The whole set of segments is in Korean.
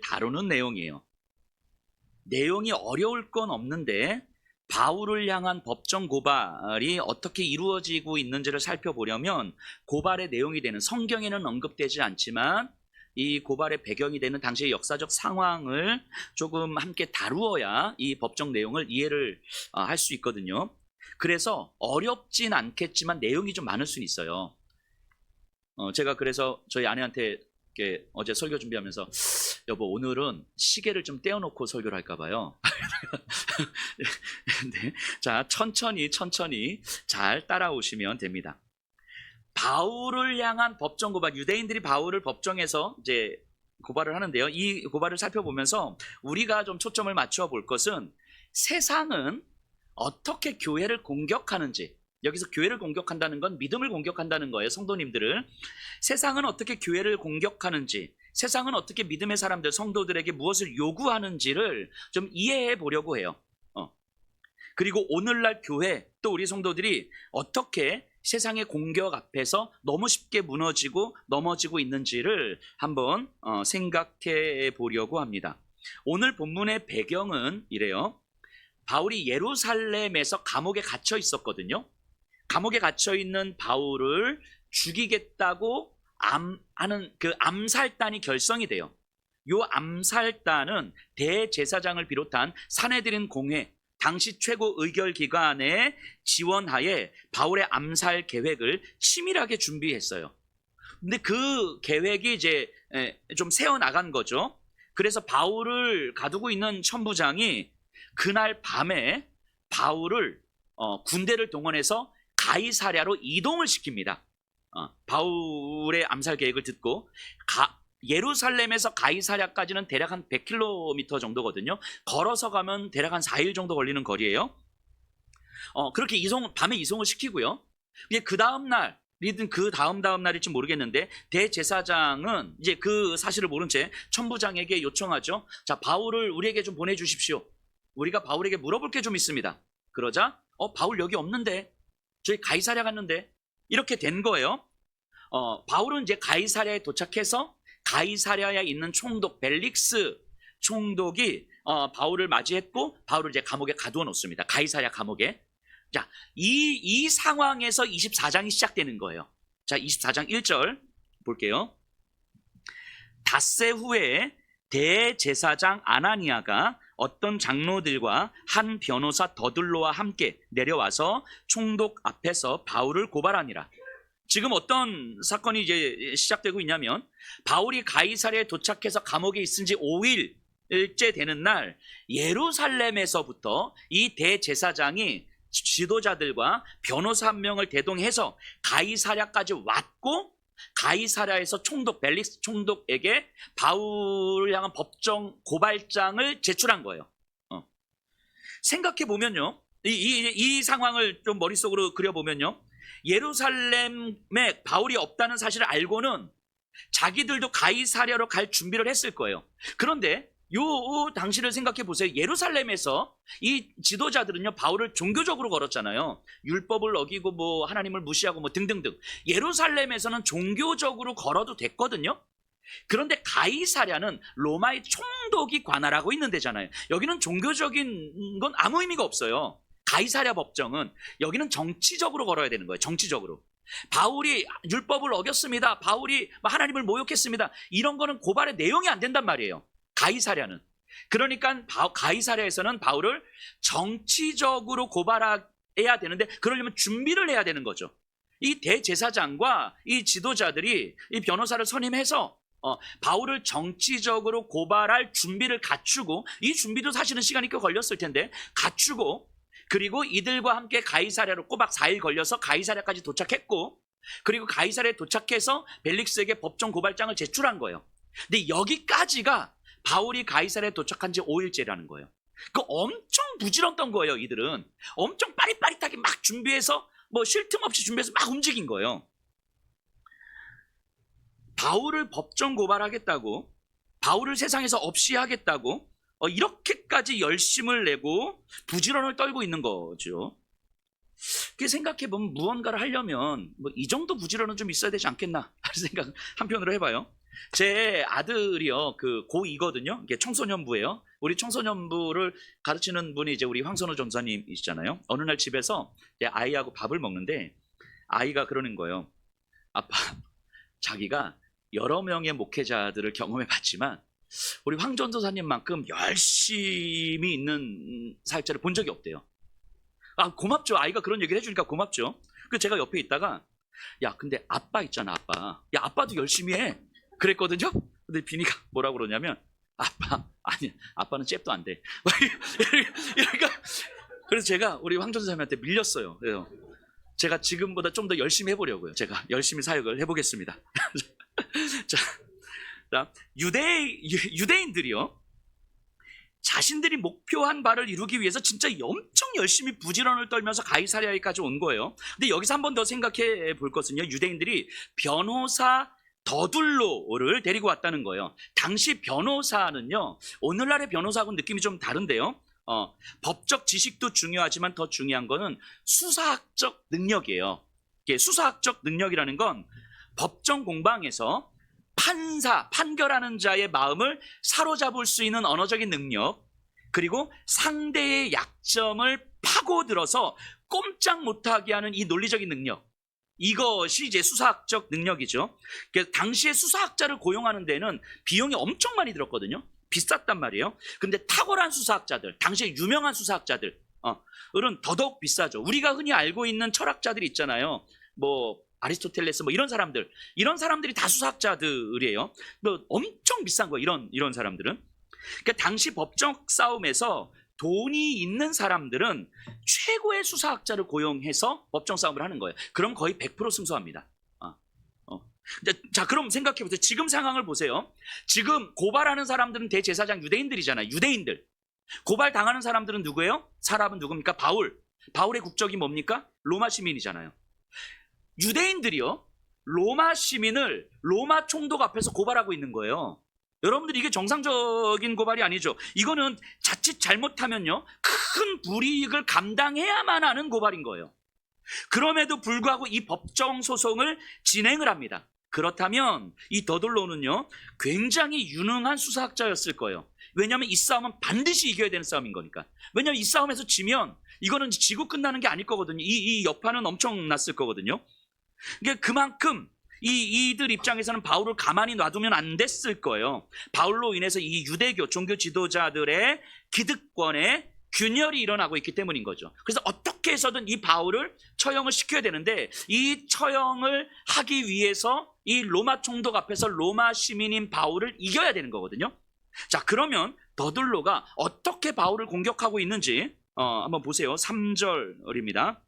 다루는 내용이에요. 내용이 어려울 건 없는데 바울을 향한 법정 고발이 어떻게 이루어지고 있는지를 살펴보려면 고발의 내용이 되는, 성경에는 언급되지 않지만 이 고발의 배경이 되는 당시의 역사적 상황을 조금 함께 다루어야 이 법정 내용을 이해를 할 수 있거든요. 그래서 어렵진 않겠지만 내용이 좀 많을 수는 있어요. 제가 그래서 저희 아내한테 어제 설교 준비하면서 여보 오늘은 시계를 좀 떼어놓고 설교를 할까 봐요. 네. 자, 천천히 잘 따라오시면 됩니다. 바울을 향한 법정 고발, 유대인들이 바울을 법정에서 이제 고발을 하는데요. 이 고발을 살펴보면서 우리가 좀 초점을 맞춰 볼 것은 세상은 어떻게 교회를 공격하는지, 여기서 교회를 공격한다는 건 믿음을 공격한다는 거예요. 성도님들을. 세상은 어떻게 교회를 공격하는지, 세상은 어떻게 믿음의 사람들, 성도들에게 무엇을 요구하는지를 좀 이해해 보려고 해요. 그리고 오늘날 교회, 또 우리 성도들이 어떻게 세상의 공격 앞에서 너무 쉽게 무너지고 넘어지고 있는지를 한번 생각해 보려고 합니다. 오늘 본문의 배경은 이래요. 바울이 예루살렘에서 감옥에 갇혀 있었거든요. 감옥에 갇혀 있는 바울을 죽이겠다고 하는 그 암살단이 결성이 돼요. 이 암살단은 대제사장을 비롯한 산헤드린 공회, 당시 최고 의결기관의 지원하에 바울의 암살 계획을 치밀하게 준비했어요. 근데 그 계획이 이제 좀 세워나간 거죠. 그래서 바울을 가두고 있는 천부장이 그날 밤에 바울을 군대를 동원해서 가이사랴로 이동을 시킵니다. 바울의 암살 계획을 듣고 예루살렘에서 가이사랴까지는 대략 한 100km 정도거든요. 걸어서 가면 대략 한 4일 정도 걸리는 거리예요. 그렇게 밤에 이송을 시키고요. 그 다음 날이든 그 다음 날일지 모르겠는데 대제사장은 이제 그 사실을 모른 채 천부장에게 요청하죠. 자, 바울을 우리에게 좀 보내주십시오. 우리가 바울에게 물어볼 게 좀 있습니다. 그러자 바울 여기 없는데, 저희 가이사랴 갔는데, 이렇게 된 거예요. 바울은 이제 가이사랴에 도착해서 가이사랴에 있는 총독 벨릭스 총독이 바울을 맞이했고 바울을 이제 감옥에 가두어 놓습니다. 가이사랴 감옥에. 자, 이 상황에서 24장이 시작되는 거예요. 자, 24장 1절 볼게요. 닷새 후에 대제사장 아나니아가 어떤 장로들과 한 변호사 더둘로와 함께 내려와서 총독 앞에서 바울을 고발하니라. 지금 어떤 사건이 이제 시작되고 있냐면, 바울이 가이사랴에 도착해서 감옥에 있은 지 5일째 되는 날 예루살렘에서부터 이 대제사장이 지도자들과 변호사 한 명을 대동해서 가이사랴까지 왔고, 가이사랴에서 총독 벨릭스 총독에게 바울을 향한 법정 고발장을 제출한 거예요. 생각해 보면요, 이 상황을 좀 머릿속으로 그려보면요, 예루살렘에 바울이 없다는 사실을 알고는 자기들도 가이사랴로 갈 준비를 했을 거예요. 그런데 요 당시를 생각해 보세요. 예루살렘에서 이 지도자들은요, 바울을 종교적으로 걸었잖아요. 율법을 어기고 뭐 하나님을 무시하고 뭐 등등등. 예루살렘에서는 종교적으로 걸어도 됐거든요. 그런데 가이사랴는 로마의 총독이 관할하고 있는 데잖아요. 여기는 종교적인 건 아무 의미가 없어요. 가이사랴 법정은 여기는 정치적으로 걸어야 되는 거예요. 정치적으로. 바울이 율법을 어겼습니다. 바울이 하나님을 모욕했습니다. 이런 거는 고발의 내용이 안 된단 말이에요. 가이사랴는. 그러니까 가이사랴에서는 바울을 정치적으로 고발해야 되는데, 그러려면 준비를 해야 되는 거죠. 이 대제사장과 이 지도자들이 이 변호사를 선임해서 바울을 정치적으로 고발할 준비를 갖추고, 이 준비도 사실은 시간이 꽤 걸렸을 텐데 갖추고, 그리고 이들과 함께 가이사랴로 꼬박 4일 걸려서 가이사랴까지 도착했고, 그리고 가이사랴에 도착해서 벨릭스에게 법정 고발장을 제출한 거예요. 근데 여기까지가 바울이 가이사랴에 도착한 지 5일째라는 거예요. 엄청 부지런던 거예요. 이들은 엄청 빠릿빠릿하게 막 준비해서, 뭐 쉴 틈 없이 준비해서 막 움직인 거예요. 바울을 법정 고발하겠다고, 바울을 세상에서 없이 하겠다고 이렇게까지 열심을 내고 부지런을 떨고 있는 거죠. 생각해보면 무언가를 하려면 뭐 이 정도 부지런은 좀 있어야 되지 않겠나 하는 생각 한편으로 해봐요. 제 아들이요, 그 고2거든요. 이게 청소년부예요. 우리 청소년부를 가르치는 분이 이제 우리 황선우 전사님이시잖아요. 어느 날 집에서 이제 아이하고 밥을 먹는데 아이가 그러는 거예요. 아빠, 자기가 여러 명의 목회자들을 경험해 봤지만 우리 황 전도사님만큼 열심히 있는 사역자를 본 적이 없대요. 아, 고맙죠. 아이가 그런 얘기를 해주니까 고맙죠. 그 제가 옆에 있다가 야, 근데 아빠 있잖아, 아빠. 야, 아빠도 열심히 해. 그랬거든요. 근데 비니가 뭐라고 그러냐면 아빠, 아니, 아빠는 잽도 안 돼. 이러니까 그래서 제가 우리 황 전도사님한테 밀렸어요. 그래서 제가 지금보다 좀 더 열심히 해보려고요. 제가 열심히 사역을 해보겠습니다. 자, 유대인들이요, 자신들이 목표한 바를 이루기 위해서 진짜 엄청 열심히 부지런을 떨면서 가이사랴에까지 온 거예요. 근데 여기서 한 번 더 생각해 볼 것은요, 유대인들이 변호사 더둘로를 데리고 왔다는 거예요. 당시 변호사는요, 오늘날의 변호사하고는 느낌이 좀 다른데요. 법적 지식도 중요하지만 더 중요한 거는 수사학적 능력이에요. 수사학적 능력이라는 건 법정 공방에서 판결하는 자의 마음을 사로잡을 수 있는 언어적인 능력, 그리고 상대의 약점을 파고들어서 꼼짝 못하게 하는 이 논리적인 능력, 이것이 이제 수사학적 능력이죠. 그래서 당시에 수사학자를 고용하는 데는 비용이 엄청 많이 들었거든요. 비쌌단 말이에요. 근데 탁월한 수사학자들, 당시에 유명한 수사학자들, 은 더더욱 비싸죠. 우리가 흔히 알고 있는 철학자들이 있잖아요. 뭐 아리스토텔레스, 뭐 이런 사람들이 다 수사학자들이에요. 뭐 엄청 비싼 거예요. 이런 사람들은. 그러니까 당시 법적 싸움에서 돈이 있는 사람들은 최고의 수사학자를 고용해서 법정 싸움을 하는 거예요. 그럼 거의 100% 승소합니다. 자, 그럼 생각해 보세요. 지금 상황을 보세요. 지금 고발하는 사람들은 대제사장 유대인들이잖아요. 유대인들. 고발 당하는 사람들은 누구예요? 사람은 누굽니까? 바울의 국적이 뭡니까? 로마 시민이잖아요. 유대인들이요, 로마 시민을 로마 총독 앞에서 고발하고 있는 거예요. 여러분들, 이게 정상적인 고발이 아니죠. 이거는 자칫 잘못하면요, 큰 불이익을 감당해야만 하는 고발인 거예요. 그럼에도 불구하고 이 법정 소송을 진행을 합니다. 그렇다면 이 더둘로는요, 굉장히 유능한 수사학자였을 거예요. 왜냐하면 이 싸움은 반드시 이겨야 되는 싸움인 거니까. 왜냐하면 이 싸움에서 지면 이거는 지고 끝나는 게 아닐 거거든요. 이 여파는 엄청났을 거거든요. 그러니까 그만큼 이들 입장에서는 바울을 가만히 놔두면 안 됐을 거예요. 바울로 인해서 이 유대교 종교 지도자들의 기득권에 균열이 일어나고 있기 때문인 거죠. 그래서 어떻게 해서든 이 바울을 처형을 시켜야 되는데, 이 처형을 하기 위해서 이 로마 총독 앞에서 로마 시민인 바울을 이겨야 되는 거거든요. 자, 그러면 더둘로가 어떻게 바울을 공격하고 있는지 한번 보세요. 3절입니다.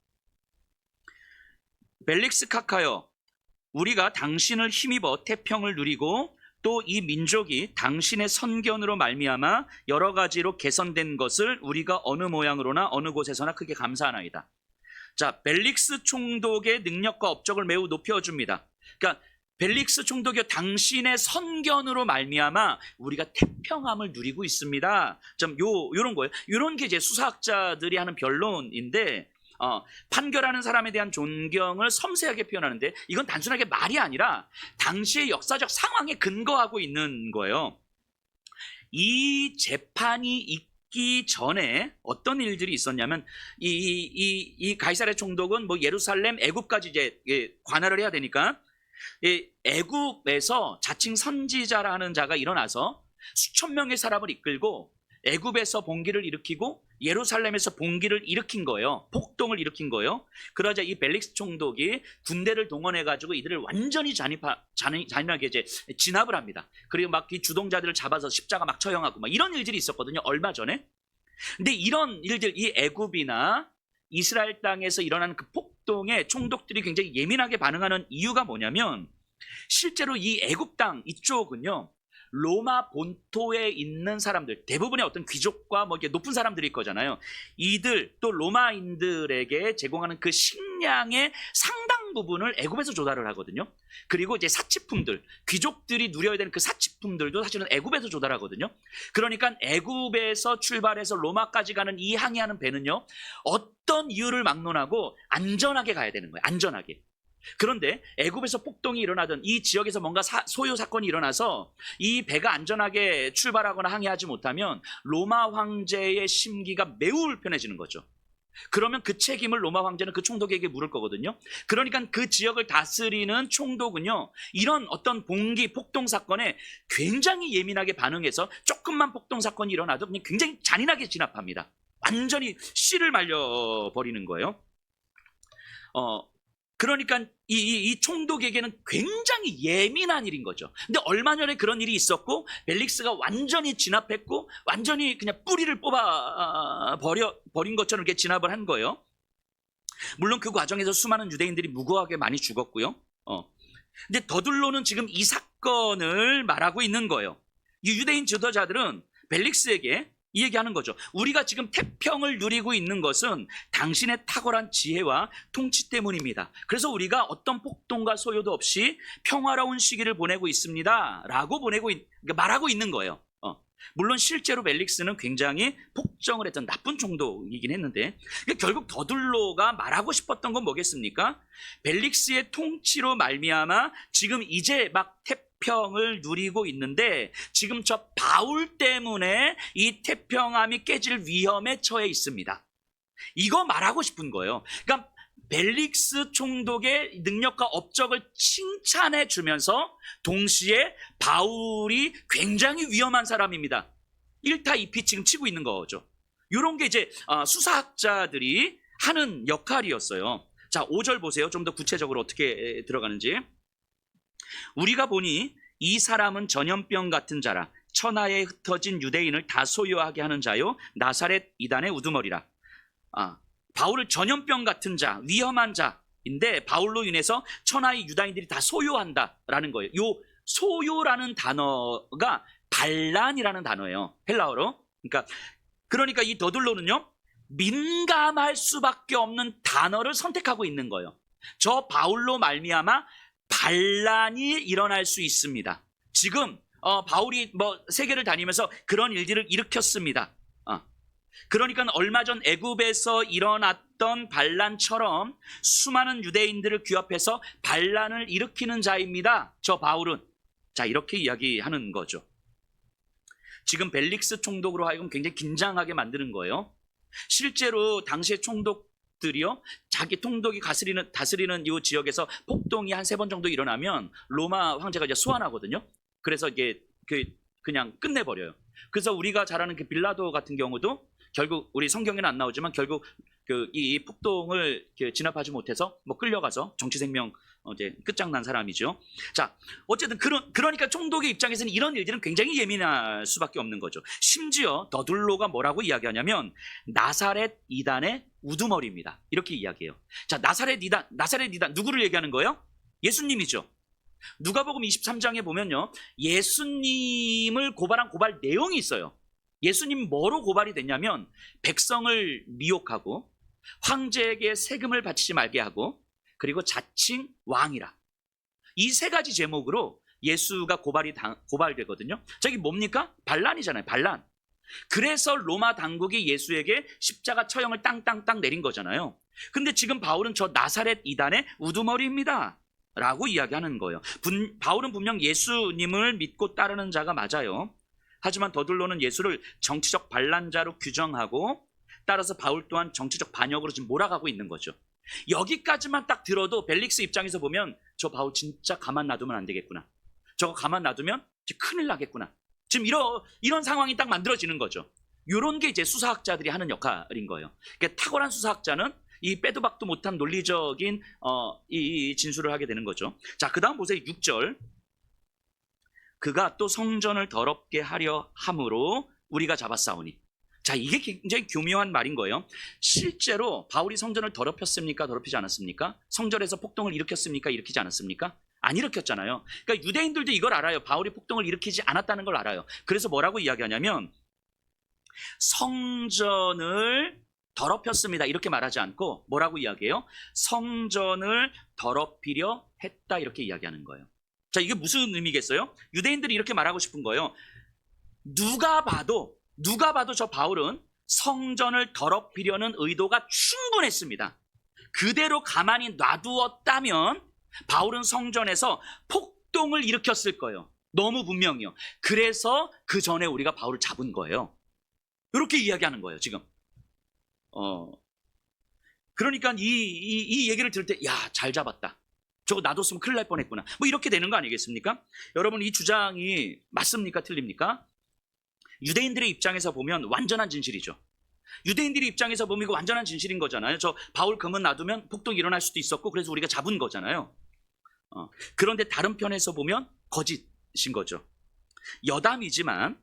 벨릭스 카카여, 우리가 당신을 힘입어 태평을 누리고 또 이 민족이 당신의 선견으로 말미암아 여러 가지로 개선된 것을 우리가 어느 모양으로나 어느 곳에서나 크게 감사하나이다. 자, 벨릭스 총독의 능력과 업적을 매우 높여줍니다. 그러니까 벨릭스 총독이 당신의 선견으로 말미암아 우리가 태평함을 누리고 있습니다. 좀 요런 거예요. 요런 게 이제 수사학자들이 하는 변론인데, 판결하는 사람에 대한 존경을 섬세하게 표현하는데, 이건 단순하게 말이 아니라 당시의 역사적 상황에 근거하고 있는 거예요. 이 재판이 있기 전에 어떤 일들이 있었냐면, 이 가이사랴 총독은 뭐 예루살렘, 애굽까지 이제 관할을 해야 되니까, 애굽에서 자칭 선지자라는 자가 일어나서 수천 명의 사람을 이끌고 애굽에서 봉기를 일으키고 예루살렘에서 봉기를 일으킨 거예요. 폭동을 일으킨 거예요. 그러자 이 벨릭스 총독이 군대를 동원해가지고 이들을 완전히 잔인하게 이제 진압을 합니다. 그리고 막 이 주동자들을 잡아서 십자가 막 처형하고 막 이런 일들이 있었거든요, 얼마 전에. 근데 이런 일들, 이 애굽이나 이스라엘 땅에서 일어나는 그 폭동에 총독들이 굉장히 예민하게 반응하는 이유가 뭐냐면, 실제로 이 애굽 땅 이쪽은요, 로마 본토에 있는 사람들, 대부분의 어떤 귀족과 뭐 이렇게 높은 사람들일 거잖아요. 이들 또 로마인들에게 제공하는 그 식량의 상당 부분을 애굽에서 조달을 하거든요. 그리고 이제 사치품들, 귀족들이 누려야 되는 그 사치품들도 사실은 애굽에서 조달하거든요. 그러니까 애굽에서 출발해서 로마까지 가는 이 항해하는 배는요, 어떤 이유를 막론하고 안전하게 가야 되는 거예요. 안전하게. 그런데 애굽에서 폭동이 일어나던 이 지역에서 뭔가 소요 사건이 일어나서 이 배가 안전하게 출발하거나 항해하지 못하면 로마 황제의 심기가 매우 불편해지는 거죠. 그러면 그 책임을 로마 황제는 그 총독에게 물을 거거든요. 그러니까 그 지역을 다스리는 총독은요, 이런 어떤 봉기 폭동 사건에 굉장히 예민하게 반응해서 조금만 폭동 사건이 일어나도 그냥 굉장히 잔인하게 진압합니다. 완전히 씨를 말려버리는 거예요. 그러니까 이 총독에게는 굉장히 예민한 일인 거죠. 근데 얼마 전에 그런 일이 있었고 벨릭스가 완전히 진압했고 완전히 그냥 뿌리를 뽑아 버린 것처럼 이렇게 진압을 한 거예요. 물론 그 과정에서 수많은 유대인들이 무고하게 많이 죽었고요. 근데 더둘로는 지금 이 사건을 말하고 있는 거예요. 이 유대인 지도자들은 벨릭스에게 이 얘기하는 거죠. 우리가 지금 태평을 누리고 있는 것은 당신의 탁월한 지혜와 통치 때문입니다. 그래서 우리가 어떤 폭동과 소요도 없이 평화로운 시기를 보내고 있습니다. 라고 말하고 있는 거예요. 물론 실제로 벨릭스는 굉장히 폭정을 했던 나쁜 총독이긴 했는데 결국 더둘로가 말하고 싶었던 건 뭐겠습니까? 벨릭스의 통치로 말미암아 지금 이제 막 태평을 누리고 있는데 지금 저 바울 때문에 이 태평함이 깨질 위험에 처해 있습니다. 이거 말하고 싶은 거예요. 그러니까 벨릭스 총독의 능력과 업적을 칭찬해 주면서 동시에 바울이 굉장히 위험한 사람입니다. 1타 2피 지금 치고 있는 거죠. 이런 게 이제 수사학자들이 하는 역할이었어요. 자, 5절 보세요. 좀 더 구체적으로 어떻게 들어가는지. 우리가 보니 이 사람은 전염병 같은 자라 천하에 흩어진 유대인을 다 소유하게 하는 자요 나사렛 이단의 우두머리라. 바울을 전염병 같은 자, 위험한 자인데 바울로 인해서 천하의 유다인들이 다 소유한다라는 거예요. 요 소유라는 단어가 반란이라는 단어예요. 헬라어로. 그러니까 이 더둘로는요, 민감할 수밖에 없는 단어를 선택하고 있는 거예요. 저 바울로 말미암아 반란이 일어날 수 있습니다. 지금 바울이 세계를 다니면서 그런 일들을 일으켰습니다. 그러니까 얼마 전 애굽에서 일어났던 반란처럼 수많은 유대인들을 규합해서 반란을 일으키는 자입니다. 저 바울은. 자, 이렇게 이야기하는 거죠. 지금 벨릭스 총독으로 하여금 굉장히 긴장하게 만드는 거예요. 실제로 당시의 총독들이요, 자기 총독이 다스리는 이 지역에서 폭동이 한 3번 정도 일어나면 로마 황제가 이제 소환하거든요. 그래서 이게 그냥 끝내버려요. 그래서 우리가 잘 아는 그 빌라도 같은 경우도 결국 우리 성경에는 안 나오지만 결국 이 폭동을 진압하지 못해서 끌려가서 정치 생명 이제 끝장난 사람이죠. 자, 어쨌든 그러니까 총독의 입장에서는 이런 일들은 굉장히 예민할 수밖에 없는 거죠. 심지어 더둘로가 뭐라고 이야기하냐면 나사렛 이단의 우두머리입니다. 이렇게 이야기해요. 자, 나사렛 이단 누구를 얘기하는 거예요? 예수님이죠. 누가복음 23장에 보면요, 예수님을 고발한 고발 내용이 있어요. 예수님 뭐로 고발이 됐냐면 백성을 미혹하고 황제에게 세금을 바치지 말게 하고 그리고 자칭 왕이라. 이 3가지 제목으로 예수가 고발되거든요. 저기 뭡니까? 반란이잖아요. 반란. 그래서 로마 당국이 예수에게 십자가 처형을 땅땅땅 내린 거잖아요. 근데 지금 바울은 저 나사렛 이단의 우두머리입니다 라고 이야기하는 거예요. 바울은 분명 예수님을 믿고 따르는 자가 맞아요. 하지만 더둘로는 예수를 정치적 반란자로 규정하고 따라서 바울 또한 정치적 반역으로 지금 몰아가고 있는 거죠. 여기까지만 딱 들어도 벨릭스 입장에서 보면 저 바울 진짜 가만 놔두면 안 되겠구나. 저거 가만 놔두면 큰일 나겠구나. 지금 이런 상황이 딱 만들어지는 거죠. 이런 게 이제 수사학자들이 하는 역할인 거예요. 그러니까 탁월한 수사학자는 이 빼도 박도 못한 논리적인 이 진술을 하게 되는 거죠. 자, 그 다음 보세요. 6절. 그가 또 성전을 더럽게 하려 함으로 우리가 잡았사오니. 자, 이게 굉장히 교묘한 말인 거예요. 실제로 바울이 성전을 더럽혔습니까? 더럽히지 않았습니까? 성전에서 폭동을 일으켰습니까? 일으키지 않았습니까? 안 일으켰잖아요. 그러니까 유대인들도 이걸 알아요. 바울이 폭동을 일으키지 않았다는 걸 알아요. 그래서 뭐라고 이야기하냐면 성전을 더럽혔습니다. 이렇게 말하지 않고 뭐라고 이야기해요? 성전을 더럽히려 했다. 이렇게 이야기하는 거예요. 자, 이게 무슨 의미겠어요? 유대인들이 이렇게 말하고 싶은 거예요. 누가 봐도 저 바울은 성전을 더럽히려는 의도가 충분했습니다. 그대로 가만히 놔두었다면 바울은 성전에서 폭동을 일으켰을 거예요. 너무 분명해요. 그래서 그 전에 우리가 바울을 잡은 거예요. 이렇게 이야기하는 거예요, 지금. 그러니까 이 얘기를 들을 때, 야, 잘 잡았다. 저거 놔뒀으면 큰일 날 뻔했구나. 뭐 이렇게 되는 거 아니겠습니까? 여러분, 이 주장이 맞습니까? 틀립니까? 유대인들의 입장에서 보면 완전한 진실이죠. 유대인들의 입장에서 보면 이거 완전한 진실인 거잖아요. 저 바울 금은 놔두면 폭동이 일어날 수도 있었고 그래서 우리가 잡은 거잖아요. 그런데 다른 편에서 보면 거짓인 거죠. 여담이지만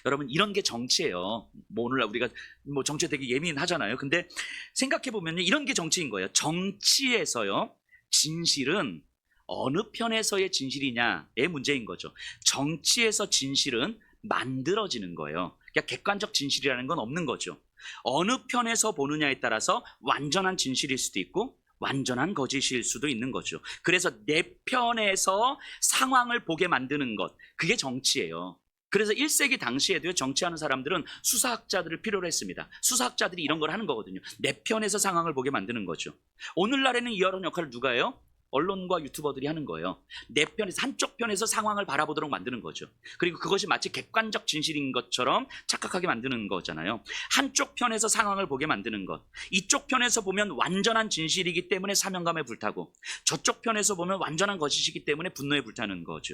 여러분, 이런 게 정치예요. 뭐 오늘날 우리가 뭐 정치에 되게 예민하잖아요. 근데 생각해 보면 이런 게 정치인 거예요. 정치에서요, 진실은 어느 편에서의 진실이냐의 문제인 거죠. 정치에서 진실은 만들어지는 거예요. 그러니까 객관적 진실이라는 건 없는 거죠. 어느 편에서 보느냐에 따라서 완전한 진실일 수도 있고 완전한 거짓일 수도 있는 거죠. 그래서 내 편에서 상황을 보게 만드는 것, 그게 정치예요. 그래서 1세기 당시에도 정치하는 사람들은 수사학자들을 필요로 했습니다. 수사학자들이 이런 걸 하는 거거든요. 내 편에서 상황을 보게 만드는 거죠. 오늘날에는 이런 역할을 누가 해요? 언론과 유튜버들이 하는 거예요. 내 편에서, 한쪽 편에서 상황을 바라보도록 만드는 거죠. 그리고 그것이 마치 객관적 진실인 것처럼 착각하게 만드는 거잖아요. 한쪽 편에서 상황을 보게 만드는 것. 이쪽 편에서 보면 완전한 진실이기 때문에 사명감에 불타고, 저쪽 편에서 보면 완전한 거짓이기 때문에 분노에 불타는 거죠.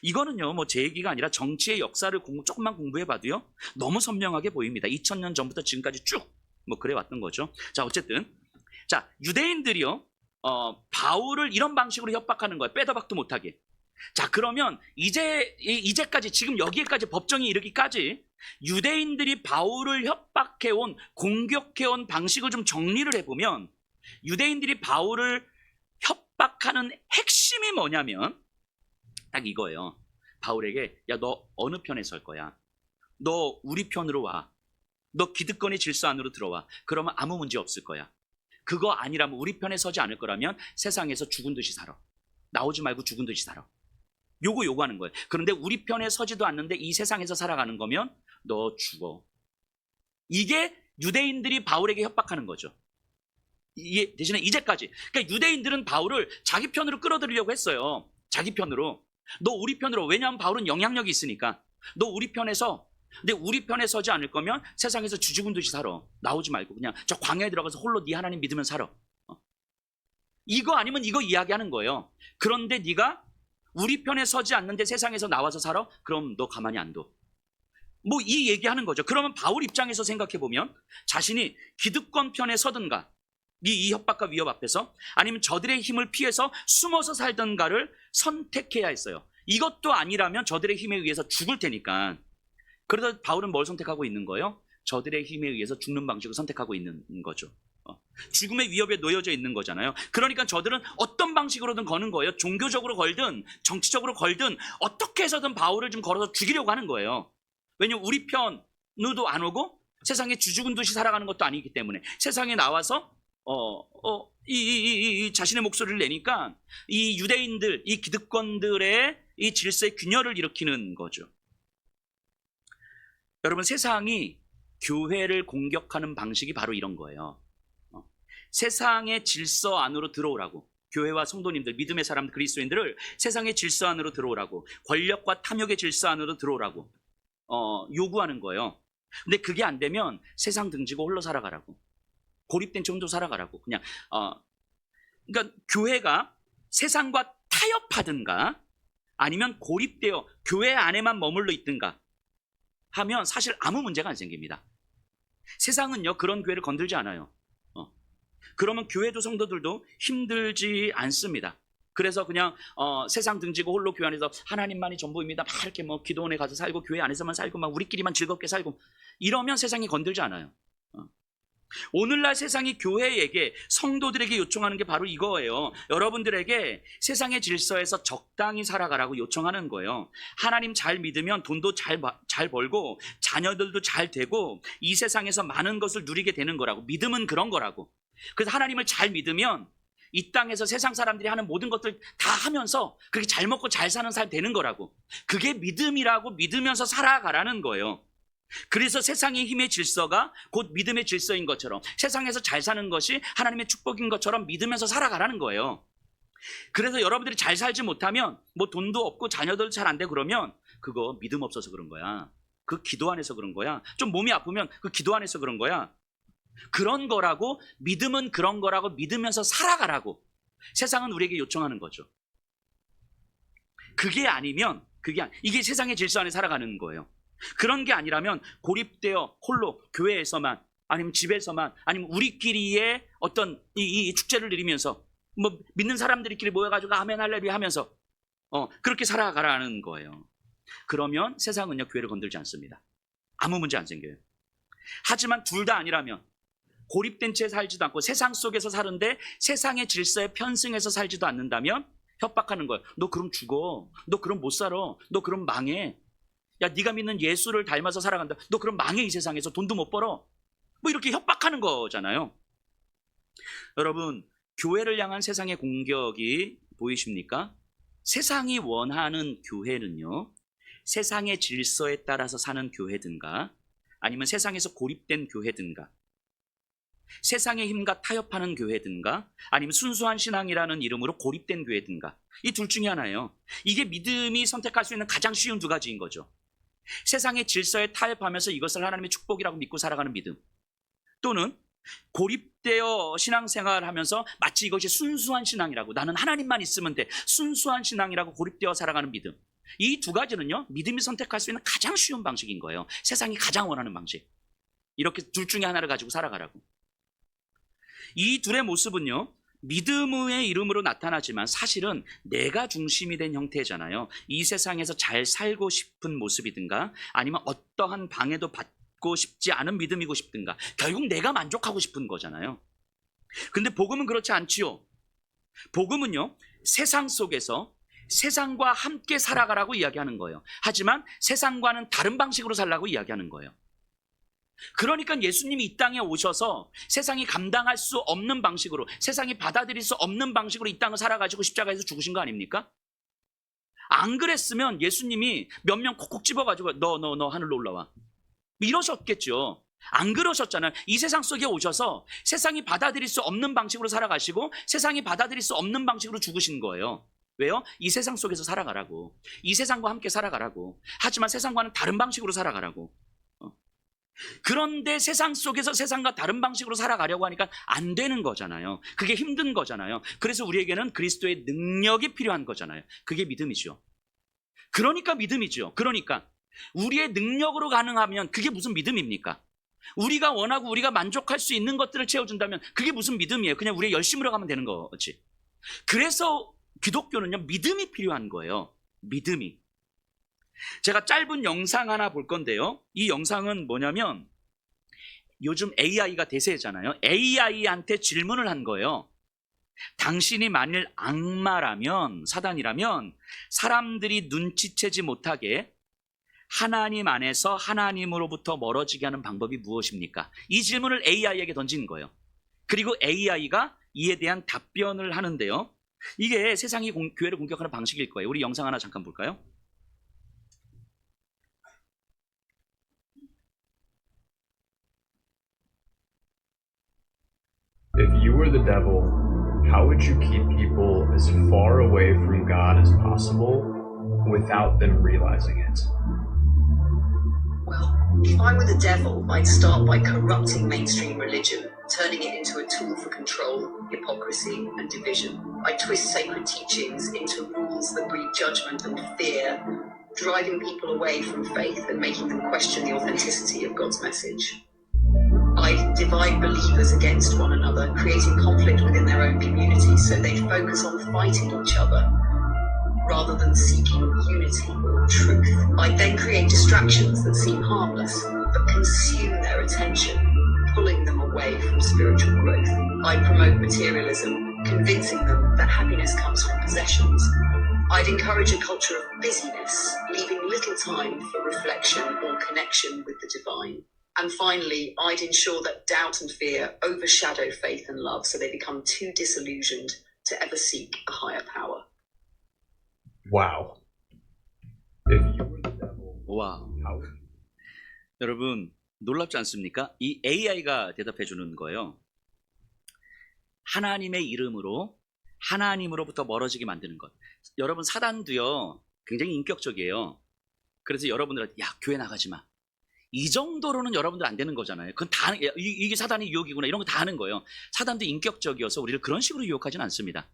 이거는요, 뭐 제 얘기가 아니라 정치의 역사를 조금만 공부해봐도요, 너무 선명하게 보입니다. 2000년 전부터 지금까지 쭉 뭐 그래 왔던 거죠. 자, 어쨌든, 자, 유대인들이요, 바울을 이런 방식으로 협박하는 거예요. 빼도 박도 못하게. 자, 그러면 이제까지, 지금 여기까지 법정이 이르기까지 유대인들이 바울을 협박해온, 공격해온 방식을 좀 정리를 해보면, 유대인들이 바울을 협박하는 핵심이 뭐냐면 딱 이거예요. 바울에게, 야, 너 어느 편에 설 거야? 너 우리 편으로 와. 너 기득권의 질서 안으로 들어와. 그러면 아무 문제 없을 거야. 그거 아니라면, 우리 편에 서지 않을 거라면 세상에서 죽은 듯이 살아. 나오지 말고 죽은 듯이 살아. 요구하는 거예요. 그런데 우리 편에 서지도 않는데 이 세상에서 살아가는 거면 너 죽어. 이게 유대인들이 바울에게 협박하는 거죠. 이게 대신에 이제까지. 그러니까 유대인들은 바울을 자기 편으로 끌어들이려고 했어요. 자기 편으로. 너 우리 편으로. 왜냐하면 바울은 영향력이 있으니까. 너 우리 편에서. 근데 우리 편에 서지 않을 거면 세상에서 쥐죽은 듯이 살아. 나오지 말고 그냥 저 광야에 들어가서 홀로 네 하나님 믿으면 살아. 이거 아니면 이거 이야기하는 거예요. 그런데 네가 우리 편에 서지 않는데 세상에서 나와서 살아? 그럼 너 가만히 안 둬. 뭐 이 얘기하는 거죠. 그러면 바울 입장에서 생각해 보면 자신이 기득권 편에 서든가, 이 협박과 위협 앞에서, 아니면 저들의 힘을 피해서 숨어서 살던가를 선택해야 했어요. 이것도 아니라면 저들의 힘에 의해서 죽을 테니까. 그러다 바울은 뭘 선택하고 있는 거예요? 저들의 힘에 의해서 죽는 방식을 선택하고 있는 거죠. 죽음의 위협에 놓여져 있는 거잖아요. 그러니까 저들은 어떤 방식으로든 거는 거예요. 종교적으로 걸든 정치적으로 걸든 어떻게 해서든 바울을 좀 걸어서 죽이려고 하는 거예요. 왜냐면 우리 편으로도 안 오고 세상에 쥐죽은 듯이 살아가는 것도 아니기 때문에, 세상에 나와서 자신의 목소리를 내니까 이 유대인들, 이 기득권들의 이 질서의 균열을 일으키는 거죠. 여러분, 세상이 교회를 공격하는 방식이 바로 이런 거예요. 세상의 질서 안으로 들어오라고, 교회와 성도님들, 믿음의 사람, 그리스도인들을 세상의 질서 안으로 들어오라고, 권력과 탐욕의 질서 안으로 들어오라고 요구하는 거예요. 근데 그게 안 되면 세상 등지고 홀로 살아가라고, 고립된 정도 살아가라고. 그냥 그러니까 교회가 세상과 타협하든가 아니면 고립되어 교회 안에만 머물러 있든가 하면 사실 아무 문제가 안 생깁니다. 세상은요, 그런 교회를 건들지 않아요. 그러면 교회도 성도들도 힘들지 않습니다. 그래서 그냥 세상 등지고 홀로 교회 안에서 하나님만이 전부입니다. 막 이렇게 뭐 기도원에 가서 살고 교회 안에서만 살고 막 우리끼리만 즐겁게 살고 이러면 세상이 건들지 않아요. 오늘날 세상이 교회에게, 성도들에게 요청하는 게 바로 이거예요. 여러분들에게 세상의 질서에서 적당히 살아가라고 요청하는 거예요. 하나님 잘 믿으면 돈도 잘 벌고 자녀들도 잘 되고 이 세상에서 많은 것을 누리게 되는 거라고. 믿음은 그런 거라고. 그래서 하나님을 잘 믿으면 이 땅에서 세상 사람들이 하는 모든 것들 다 하면서 그렇게 잘 먹고 잘 사는 삶 되는 거라고. 그게 믿음이라고 믿으면서 살아가라는 거예요. 그래서 세상의 힘의 질서가 곧 믿음의 질서인 것처럼 세상에서 잘 사는 것이 하나님의 축복인 것처럼 믿으면서 살아가라는 거예요. 그래서 여러분들이 잘 살지 못하면 뭐 돈도 없고 자녀들도 잘 안 되고 그러면 그거 믿음 없어서 그런 거야. 그 기도 안 해서 그런 거야. 좀 몸이 아프면 그 기도 안 해서 그런 거야. 그런 거라고, 믿음은 그런 거라고 믿으면서 살아가라고 세상은 우리에게 요청하는 거죠. 그게 아니면 이게 세상의 질서 안에 살아가는 거예요. 그런 게 아니라면 고립되어 홀로 교회에서만 아니면 집에서만 아니면 우리끼리의 어떤 이 축제를 누리면서 뭐 믿는 사람들끼리 모여가지고 아멘 할렐루야 하면서 그렇게 살아가라는 거예요. 그러면 세상은요 교회를 건들지 않습니다. 아무 문제 안 생겨요. 하지만 둘 다 아니라면 고립된 채 살지도 않고 세상 속에서 사는데 세상의 질서에 편승해서 살지도 않는다면 협박하는 거예요. 너 그럼 죽어. 너 그럼 못 살아. 너 그럼 망해. 야, 네가 믿는 예수를 닮아서 살아간다. 너 그럼 망해. 이 세상에서 돈도 못 벌어. 뭐 이렇게 협박하는 거잖아요. 여러분, 교회를 향한 세상의 공격이 보이십니까? 세상이 원하는 교회는요, 세상의 질서에 따라서 사는 교회든가 아니면 세상에서 고립된 교회든가 세상의 힘과 타협하는 교회든가 아니면 순수한 신앙이라는 이름으로 고립된 교회든가 이 둘 중에 하나예요. 이게 믿음이 선택할 수 있는 가장 쉬운 두 가지인 거죠. 세상의 질서에 타협하면서 이것을 하나님의 축복이라고 믿고 살아가는 믿음, 또는 고립되어 신앙생활하면서 마치 이것이 순수한 신앙이라고, 나는 하나님만 있으면 돼, 순수한 신앙이라고 고립되어 살아가는 믿음. 이 두 가지는요 믿음이 선택할 수 있는 가장 쉬운 방식인 거예요. 세상이 가장 원하는 방식. 이렇게 둘 중에 하나를 가지고 살아가라고. 이 둘의 모습은요 믿음의 이름으로 나타나지만 사실은 내가 중심이 된 형태잖아요. 이 세상에서 잘 살고 싶은 모습이든가 아니면 어떠한 방해도 받고 싶지 않은 믿음이고 싶든가 결국 내가 만족하고 싶은 거잖아요. 근데 복음은 그렇지 않지요. 복음은요 세상 속에서 세상과 함께 살아가라고 이야기하는 거예요. 하지만 세상과는 다른 방식으로 살라고 이야기하는 거예요. 그러니까 예수님이 이 땅에 오셔서 세상이 감당할 수 없는 방식으로, 세상이 받아들일 수 없는 방식으로 이 땅을 살아가지고 십자가에서 죽으신 거 아닙니까? 안 그랬으면 예수님이 몇 명 콕콕 집어가지고 너 하늘로 올라와 이러셨겠죠. 안 그러셨잖아요. 이 세상 속에 오셔서 세상이 받아들일 수 없는 방식으로 살아가시고 세상이 받아들일 수 없는 방식으로 죽으신 거예요. 왜요? 이 세상 속에서 살아가라고, 이 세상과 함께 살아가라고, 하지만 세상과는 다른 방식으로 살아가라고. 그런데 세상 속에서 세상과 다른 방식으로 살아가려고 하니까 안 되는 거잖아요. 그게 힘든 거잖아요. 그래서 우리에게는 그리스도의 능력이 필요한 거잖아요. 그게 믿음이죠. 그러니까 믿음이죠. 그러니까 우리의 능력으로 가능하면 그게 무슨 믿음입니까? 우리가 원하고 우리가 만족할 수 있는 것들을 채워준다면 그게 무슨 믿음이에요? 그냥 우리의 열심으로 가면 되는 거지. 그래서 기독교는요 믿음이 필요한 거예요. 믿음이. 제가 짧은 영상 하나 볼 건데요. 이 영상은 뭐냐면 요즘 AI가 대세잖아요. AI한테 질문을 한 거예요. 당신이 만일 악마라면, 사단이라면 사람들이 눈치채지 못하게 하나님 안에서 하나님으로부터 멀어지게 하는 방법이 무엇입니까? 이 질문을 AI에게 던진 거예요. 그리고 AI가 이에 대한 답변을 하는데요. 이게 세상이 교회를 공격하는 방식일 거예요. 우리 영상 하나 잠깐 볼까요? If you were the devil, how would you keep people as far away from God as possible without them realizing it? Well, if I were the devil, I'd start by corrupting mainstream religion, turning it into a tool for control, hypocrisy, and division. I'd twist sacred teachings into rules that breed judgment and fear, driving people away from faith and making them question the authenticity of God's message. I'd divide believers against one another, creating conflict within their own communities so they'd focus on fighting each other rather than seeking unity or truth. I'd then create distractions that seem harmless but consume their attention, pulling them away from spiritual growth. I'd promote materialism, convincing them that happiness comes from possessions. I'd encourage a culture of busyness, leaving little time for reflection or connection with the divine. And finally, I'd ensure that doubt and fear overshadow faith and love so they become too disillusioned to ever seek a higher power. Wow. If you were the devil, 와, how 여러분 놀랍지 않습니까? 이 AI가 대답해 주는 거예요. 하나님의 이름으로 하나님으로부터 멀어지게 만드는 것. 여러분 사단도요 굉장히 인격적이에요. 그래서 여러분들한테 야 교회 나가지 마. 이 정도로는 여러분들 안 되는 거잖아요. 그건 다 이게 사단의 유혹이구나 이런 거 다 하는 거예요. 사단도 인격적이어서 우리를 그런 식으로 유혹하진 않습니다.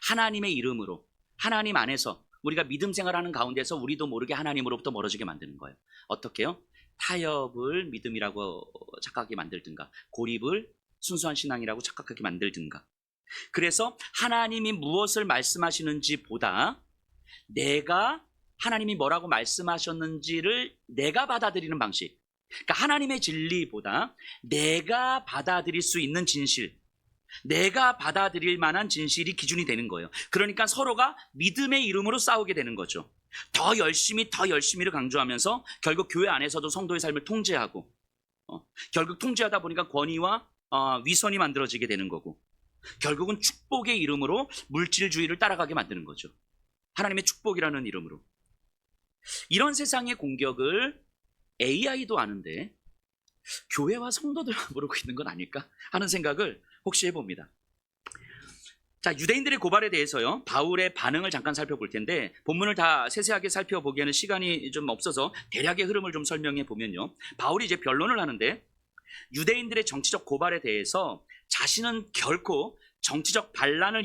하나님의 이름으로 하나님 안에서 우리가 믿음 생활하는 가운데서 우리도 모르게 하나님으로부터 멀어지게 만드는 거예요. 어떻게요? 타협을 믿음이라고 착각하게 만들든가 고립을 순수한 신앙이라고 착각하게 만들든가. 그래서 하나님이 무엇을 말씀하시는지 보다 내가 하나님이 뭐라고 말씀하셨는지를 내가 받아들이는 방식. 그러니까 하나님의 진리보다 내가 받아들일 수 있는 진실, 내가 받아들일 만한 진실이 기준이 되는 거예요. 그러니까 서로가 믿음의 이름으로 싸우게 되는 거죠. 더 열심히를 강조하면서 결국 교회 안에서도 성도의 삶을 통제하고 결국 통제하다 보니까 권위와 위선이 만들어지게 되는 거고 결국은 축복의 이름으로 물질주의를 따라가게 만드는 거죠. 하나님의 축복이라는 이름으로. 이런 세상의 공격을 AI도 아는데 교회와 성도들만 모르고 있는 건 아닐까 하는 생각을 혹시 해봅니다. 자, 유대인들의 고발에 대해서요 바울의 반응을 잠깐 살펴볼 텐데 본문을 다 세세하게 살펴보기에는 시간이 좀 없어서 대략의 흐름을 좀 설명해 보면요, 바울이 이제 변론을 하는데 유대인들의 정치적 고발에 대해서 자신은 결코 정치적 반란을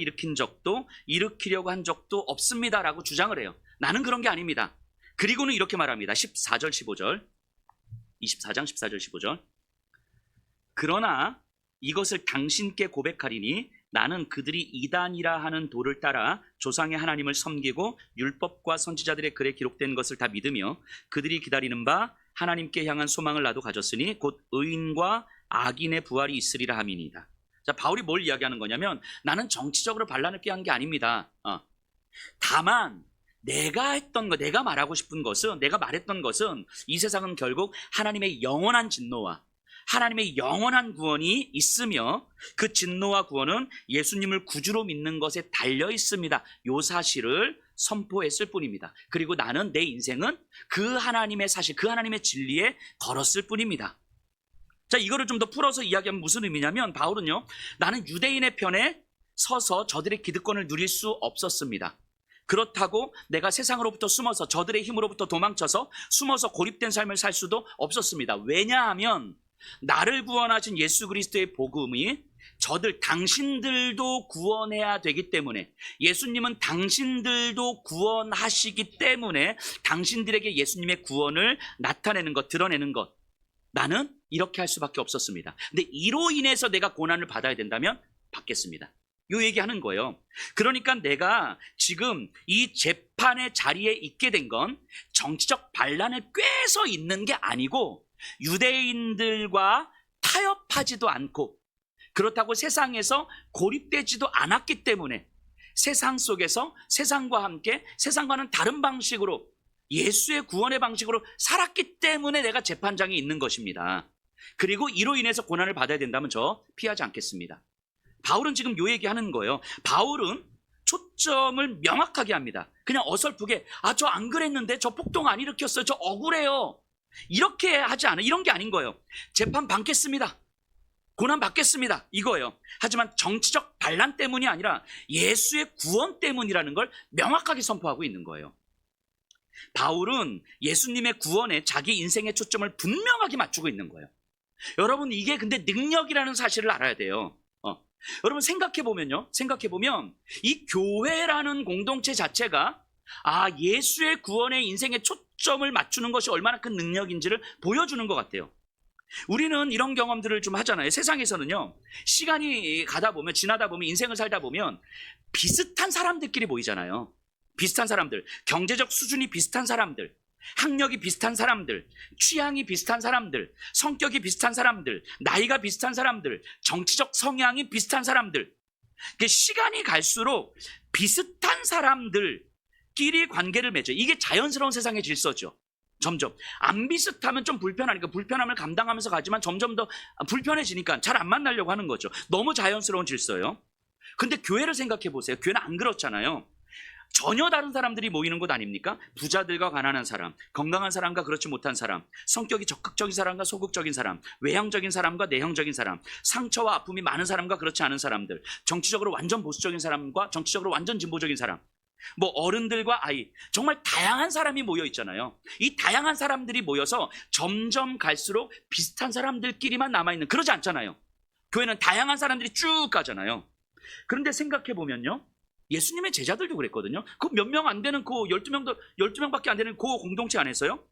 일으키려고 한 적도 없습니다라고 주장을 해요. 나는 그런 게 아닙니다. 그리고는 이렇게 말합니다. 14절 15절 24장 14절 15절 그러나 이것을 당신께 고백하리니 나는 그들이 이단이라 하는 도를 따라 조상의 하나님을 섬기고 율법과 선지자들의 글에 기록된 것을 다 믿으며 그들이 기다리는 바 하나님께 향한 소망을 나도 가졌으니 곧 의인과 악인의 부활이 있으리라 함이니이다. 자, 바울이 뭘 이야기하는 거냐면 나는 정치적으로 반란을 꾀한 게 아닙니다. 다만 내가 했던 거, 내가 말하고 싶은 것은, 내가 말했던 것은 이 세상은 결국 하나님의 영원한 진노와 하나님의 영원한 구원이 있으며 그 진노와 구원은 예수님을 구주로 믿는 것에 달려 있습니다. 이 사실을 선포했을 뿐입니다. 그리고 나는 내 인생은 그 하나님의 사실, 그 하나님의 진리에 걸었을 뿐입니다. 자, 이거를 좀 더 풀어서 이야기하면 무슨 의미냐면 바울은요, 나는 유대인의 편에 서서 저들의 기득권을 누릴 수 없었습니다. 그렇다고 내가 세상으로부터 숨어서 저들의 힘으로부터 도망쳐서 숨어서 고립된 삶을 살 수도 없었습니다. 왜냐하면 나를 구원하신 예수 그리스도의 복음이 당신들도 구원해야 되기 때문에, 예수님은 당신들도 구원하시기 때문에 당신들에게 예수님의 구원을 나타내는 것, 드러내는 것, 나는 이렇게 할 수밖에 없었습니다. 근데 이로 인해서 내가 고난을 받아야 된다면 받겠습니다. 요 얘기하는 거예요. 그러니까 내가 지금 이 재판의 자리에 있게 된 건 정치적 반란을 꾀서 있는 게 아니고 유대인들과 타협하지도 않고 그렇다고 세상에서 고립되지도 않았기 때문에 세상 속에서 세상과 함께 세상과는 다른 방식으로 예수의 구원의 방식으로 살았기 때문에 내가 재판장에 있는 것입니다. 그리고 이로 인해서 고난을 받아야 된다면 저 피하지 않겠습니다. 바울은 지금 요 얘기하는 거예요. 바울은 초점을 명확하게 합니다. 그냥 어설프게 저 안 그랬는데, 저 폭동 안 일으켰어요, 저 억울해요, 이렇게 하지 않아요. 이런 게 아닌 거예요. 재판 받겠습니다, 고난 받겠습니다, 이거예요. 하지만 정치적 반란 때문이 아니라 예수의 구원 때문이라는 걸 명확하게 선포하고 있는 거예요. 바울은 예수님의 구원에 자기 인생의 초점을 분명하게 맞추고 있는 거예요. 여러분, 이게 근데 능력이라는 사실을 알아야 돼요. 여러분 생각해보면 이 교회라는 공동체 자체가 예수의 구원에 인생의 초점을 맞추는 것이 얼마나 큰 능력인지를 보여주는 것 같아요. 우리는 이런 경험들을 좀 하잖아요. 세상에서는요, 시간이 지나다 보면, 인생을 살다 보면 비슷한 사람들끼리 모이잖아요. 비슷한 사람들, 경제적 수준이 비슷한 사람들, 학력이 비슷한 사람들, 취향이 비슷한 사람들, 성격이 비슷한 사람들, 나이가 비슷한 사람들, 정치적 성향이 비슷한 사람들. 시간이 갈수록 비슷한 사람들끼리 관계를 맺어요. 이게 자연스러운 세상의 질서죠. 점점 안 비슷하면 좀 불편하니까 불편함을 감당하면서 가지만 점점 더 불편해지니까 잘 안 만나려고 하는 거죠. 너무 자연스러운 질서예요. 근데 교회를 생각해 보세요. 교회는 안 그렇잖아요. 전혀 다른 사람들이 모이는 곳 아닙니까? 부자들과 가난한 사람, 건강한 사람과 그렇지 못한 사람, 성격이 적극적인 사람과 소극적인 사람, 외형적인 사람과 내형적인 사람, 상처와 아픔이 많은 사람과 그렇지 않은 사람들, 정치적으로 완전 보수적인 사람과 정치적으로 완전 진보적인 사람, 뭐 어른들과 아이, 정말 다양한 사람이 모여 있잖아요. 이 다양한 사람들이 모여서 점점 갈수록 비슷한 사람들끼리만 남아있는, 그러지 않잖아요. 교회는 다양한 사람들이 쭉 가잖아요. 그런데 생각해 보면요, 예수님의 제자들도 그랬거든요. 그 몇 명 안 되는 그 12명밖에 안 되는 그 공동체 안에서요,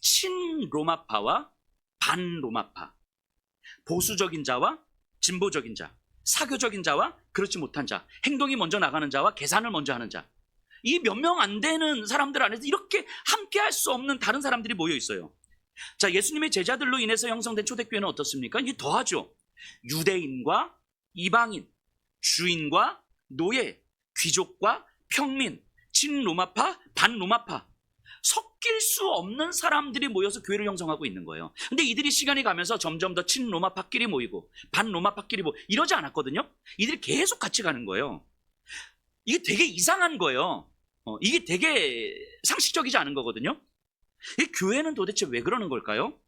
친로마파와 반로마파, 보수적인 자와 진보적인 자, 사교적인 자와 그렇지 못한 자, 행동이 먼저 나가는 자와 계산을 먼저 하는 자, 이 몇 명 안 되는 사람들 안에서 이렇게 함께 할 수 없는 다른 사람들이 모여 있어요. 자, 예수님의 제자들로 인해서 형성된 초대교회는 어떻습니까? 이게 더하죠. 유대인과 이방인, 주인과 노예, 귀족과 평민, 친로마파, 반로마파, 섞일 수 없는 사람들이 모여서 교회를 형성하고 있는 거예요. 근데 이들이 시간이 가면서 점점 더 친로마파끼리 모이고 반로마파끼리 모이고 이러지 않았거든요. 이들이 계속 같이 가는 거예요. 이게 되게 이상한 거예요. 이게 되게 상식적이지 않은 거거든요. 이 교회는 도대체 왜 그러는 걸까요?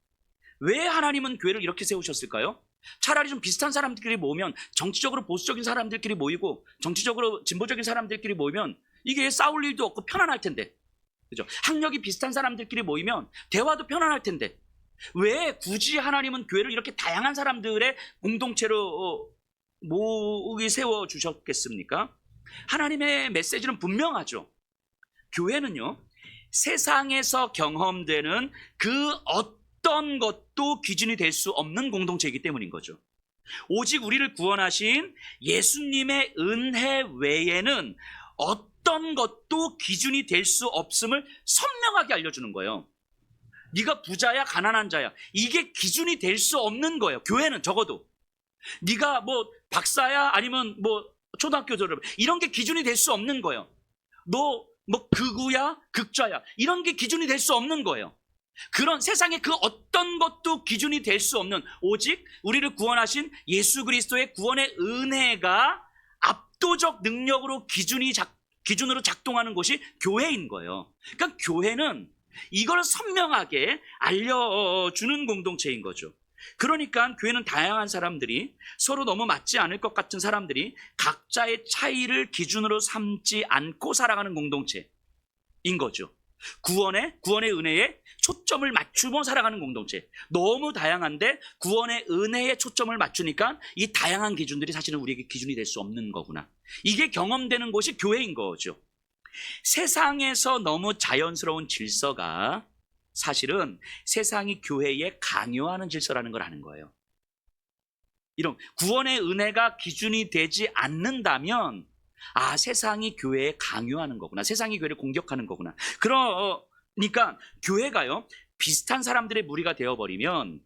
왜 하나님은 교회를 이렇게 세우셨을까요? 차라리 좀 비슷한 사람들끼리 모으면, 정치적으로 보수적인 사람들끼리 모이고 정치적으로 진보적인 사람들끼리 모이면 이게 싸울 일도 없고 편안할 텐데, 그죠? 학력이 비슷한 사람들끼리 모이면 대화도 편안할 텐데, 왜 굳이 하나님은 교회를 이렇게 다양한 사람들의 공동체로 모으게 세워주셨겠습니까? 하나님의 메시지는 분명하죠. 교회는요, 세상에서 경험되는 그 어떤 것도 기준이 될 수 없는 공동체이기 때문인 거죠. 오직 우리를 구원하신 예수님의 은혜 외에는 어떤 것도 기준이 될 수 없음을 선명하게 알려주는 거예요. 네가 부자야 가난한 자야, 이게 기준이 될 수 없는 거예요. 교회는 적어도 네가 뭐 박사야 아니면 뭐 초등학교 졸업, 이런 게 기준이 될 수 없는 거예요. 너 뭐 극우야 극좌야, 이런 게 기준이 될 수 없는 거예요. 그런 세상의 그 어떤 것도 기준이 될 수 없는, 오직 우리를 구원하신 예수 그리스도의 구원의 은혜가 압도적 능력으로 기준으로 작동하는 것이 교회인 거예요. 그러니까 교회는 이걸 선명하게 알려주는 공동체인 거죠. 그러니까 교회는 다양한 사람들이, 서로 너무 맞지 않을 것 같은 사람들이 각자의 차이를 기준으로 삼지 않고 살아가는 공동체인 거죠. 구원의 은혜에 초점을 맞추고 살아가는 공동체. 너무 다양한데 구원의 은혜에 초점을 맞추니까 이 다양한 기준들이 사실은 우리에게 기준이 될 수 없는 거구나, 이게 경험되는 곳이 교회인 거죠. 세상에서 너무 자연스러운 질서가 사실은 세상이 교회에 강요하는 질서라는 걸 아는 거예요. 이런 구원의 은혜가 기준이 되지 않는다면, 아, 세상이 교회에 강요하는 거구나, 세상이 교회를 공격하는 거구나. 그러니까 교회가요, 비슷한 사람들의 무리가 되어버리면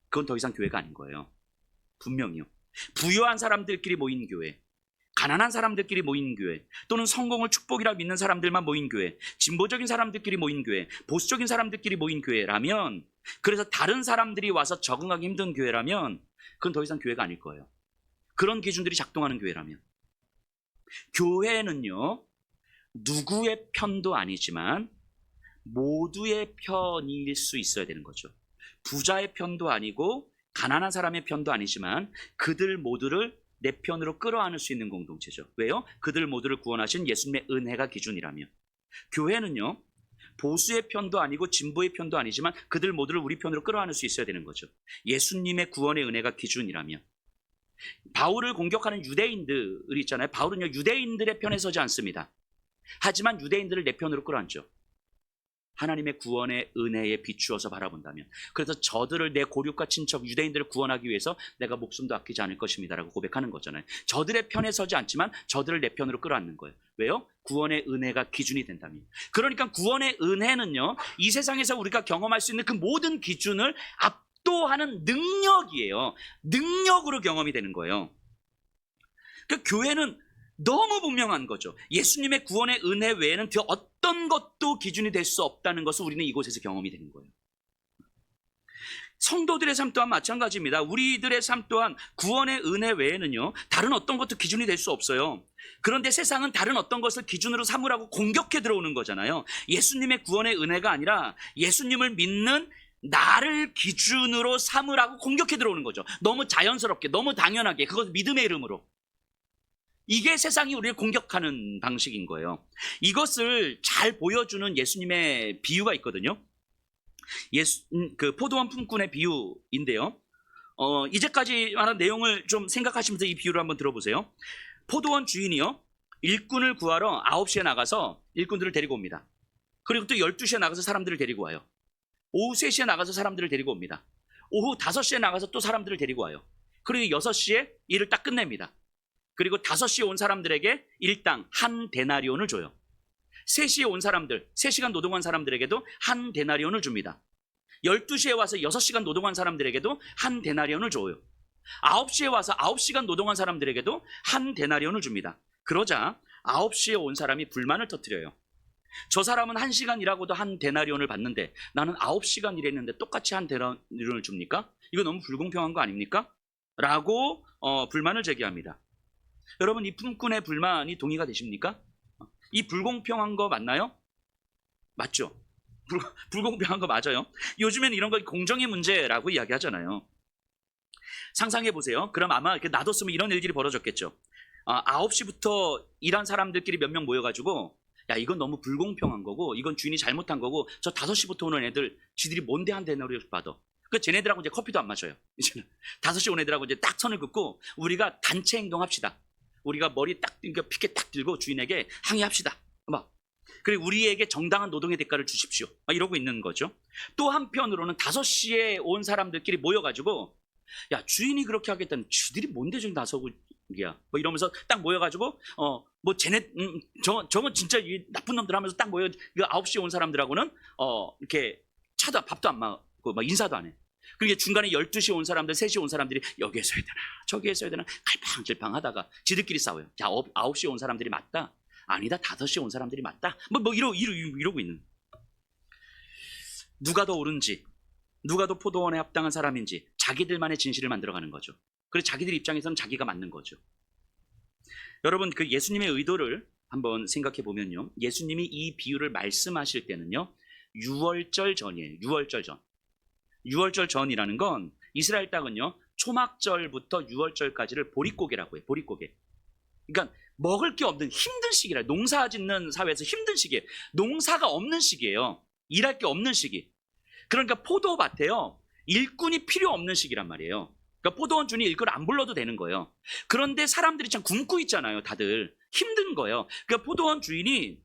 그건 더 이상 교회가 아닌 거예요. 분명히요. 부유한 사람들끼리 모인 교회, 가난한 사람들끼리 모인 교회, 또는 성공을 축복이라 믿는 사람들만 모인 교회, 진보적인 사람들끼리 모인 교회, 보수적인 사람들끼리 모인 교회라면, 그래서 다른 사람들이 와서 적응하기 힘든 교회라면 그건 더 이상 교회가 아닐 거예요. 그런 기준들이 작동하는 교회라면. 교회는요, 누구의 편도 아니지만 모두의 편일 수 있어야 되는 거죠. 부자의 편도 아니고 가난한 사람의 편도 아니지만 그들 모두를 내 편으로 끌어안을 수 있는 공동체죠. 왜요? 그들 모두를 구원하신 예수님의 은혜가 기준이라면. 교회는요, 보수의 편도 아니고 진보의 편도 아니지만 그들 모두를 우리 편으로 끌어안을 수 있어야 되는 거죠. 예수님의 구원의 은혜가 기준이라면. 바울을 공격하는 유대인들이 있잖아요. 바울은요, 유대인들의 편에 서지 않습니다. 하지만 유대인들을 내 편으로 끌어안죠. 하나님의 구원의 은혜에 비추어서 바라본다면. 그래서 저들을, 내 고륙과 친척 유대인들을 구원하기 위해서 내가 목숨도 아끼지 않을 것입니다라고 고백하는 거잖아요. 저들의 편에 서지 않지만 저들을 내 편으로 끌어안는 거예요. 왜요? 구원의 은혜가 기준이 된다면. 그러니까 구원의 은혜는요, 이 세상에서 우리가 경험할 수 있는 그 모든 기준을 압도하는 능력이에요. 능력으로 경험이 되는 거예요. 그러니까 교회는 너무 분명한 거죠. 예수님의 구원의 은혜 외에는 그 어떤 것도 기준이 될 수 없다는 것을 우리는 이곳에서 경험이 되는 거예요. 성도들의 삶 또한 마찬가지입니다. 우리들의 삶 또한 구원의 은혜 외에는요, 다른 어떤 것도 기준이 될 수 없어요. 그런데 세상은 다른 어떤 것을 기준으로 삼으라고 공격해 들어오는 거잖아요. 예수님의 구원의 은혜가 아니라 예수님을 믿는 나를 기준으로 삼으라고 공격해 들어오는 거죠. 너무 자연스럽게, 너무 당연하게, 그것 믿음의 이름으로. 이게 세상이 우리를 공격하는 방식인 거예요. 이것을 잘 보여주는 예수님의 비유가 있거든요. 그 포도원 품꾼의 비유인데요. 이제까지 말한 내용을 좀 생각하시면서 이 비유를 한번 들어보세요. 포도원 주인이요, 일꾼을 구하러 9시에 나가서 일꾼들을 데리고 옵니다. 그리고 또 12시에 나가서 사람들을 데리고 와요. 오후 3시에 나가서 사람들을 데리고 옵니다. 오후 5시에 나가서 또 사람들을 데리고 와요. 그리고 6시에 일을 딱 끝냅니다. 그리고 5시에 온 사람들에게 일당 한 데나리온을 줘요. 3시에 온 사람들, 3시간 노동한 사람들에게도 한 데나리온을 줍니다. 12시에 와서 6시간 노동한 사람들에게도 한 데나리온을 줘요. 9시에 와서 9시간 노동한 사람들에게도 한 데나리온을 줍니다. 그러자 9시에 온 사람이 불만을 터뜨려요. 저 사람은 1시간 일하고도 한 데나리온을 받는데 나는 9시간 일했는데 똑같이 한 데나리온을 줍니까? 이거 너무 불공평한 거 아닙니까? 라고 불만을 제기합니다. 여러분, 이 품꾼의 불만이 동의가 되십니까? 이 불공평한 거 맞나요? 맞죠? 불공평한 거 맞아요. 요즘에는 이런 거 공정의 문제라고 이야기하잖아요. 상상해 보세요. 그럼 아마 이렇게 놔뒀으면 이런 일들이 벌어졌겠죠. 9시부터 일한 사람들끼리 몇 명 모여가지고, 야, 이건 너무 불공평한 거고, 이건 주인이 잘못한 거고, 저 5시부터 오는 애들, 지들이 뭔데 한 데나리온을 받아. 그 쟤네들하고 이제 커피도 안 마셔요. 이제는 5시 온 애들하고 이제 딱 선을 긋고, 우리가 단체 행동합시다. 우리가 머리 딱, 피켓 딱 들고 주인에게 항의합시다. 막. 그리고 우리에게 정당한 노동의 대가를 주십시오. 막 이러고 있는 거죠. 또 한편으로는 5시에 온 사람들끼리 모여가지고, 야, 주인이 그렇게 하겠다는, 쥐들이 뭔데 지금 나서고야. 뭐 이러면서 딱 모여가지고, 뭐 쟤네, 저건 진짜 이 나쁜 놈들 하면서 딱 모여, 그 9시에 온 사람들하고는, 이렇게 밥도 안 먹고, 막 인사도 안 해. 그리고 중간에 12시에 온 사람들, 3시에 온 사람들이 여기에서 해야 되나, 저기에서 해야 되나, 갈팡질팡 하다가 지들끼리 싸워요. 자, 9시에 온 사람들이 맞다? 아니다, 5시에 온 사람들이 맞다? 이러고 있는. 누가 더 옳은지, 누가 더 포도원에 합당한 사람인지 자기들만의 진실을 만들어가는 거죠. 그래서 자기들 입장에서는 자기가 맞는 거죠. 여러분, 그 예수님의 의도를 한번 생각해 보면요, 예수님이 이 비유를 말씀하실 때는요, 6월절 전이에요. 6월절 전. 6월절 전이라는 건 이스라엘 땅은요, 초막절부터 6월절까지를 보릿고개라고 해요. 보릿고개. 그러니까 먹을 게 없는 힘든 시기라. 농사 짓는 사회에서 힘든 시기예요. 농사가 없는 시기예요. 일할 게 없는 시기. 그러니까 포도밭에요, 일꾼이 필요 없는 시기란 말이에요. 그러니까 포도원 주인이 일꾼을 안 불러도 되는 거예요. 그런데 사람들이 참 굶고 있잖아요. 다들 힘든 거예요. 그러니까 포도원 주인이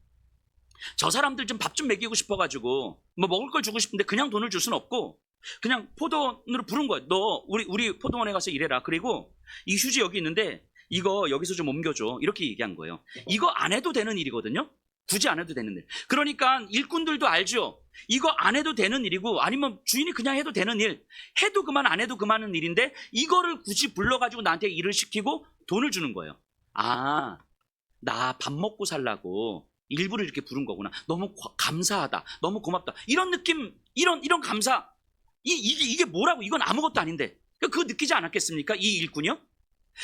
저 사람들 좀 밥 좀 먹이고 싶어가지고 뭐 먹을 걸 주고 싶은데 그냥 돈을 줄 수는 없고, 그냥 포도원으로 부른 거예요. 너 우리 포도원에 가서 일해라. 그리고 이 휴지 여기 있는데 이거 여기서 좀 옮겨줘. 이렇게 얘기한 거예요. 이거 안 해도 되는 일이거든요. 굳이 안 해도 되는 일. 그러니까 일꾼들도 알죠. 이거 안 해도 되는 일이고, 아니면 주인이 그냥 해도 되는 일, 해도 그만 안 해도 그만은 일인데 이거를 굳이 불러가지고 나한테 일을 시키고 돈을 주는 거예요. 아, 나 밥 먹고 살라고 일부러 이렇게 부른 거구나. 너무 감사하다. 너무 고맙다. 이런 느낌, 이런 감사. 이게 뭐라고? 이건 아무것도 아닌데. 그거 느끼지 않았겠습니까? 이 일꾼이요?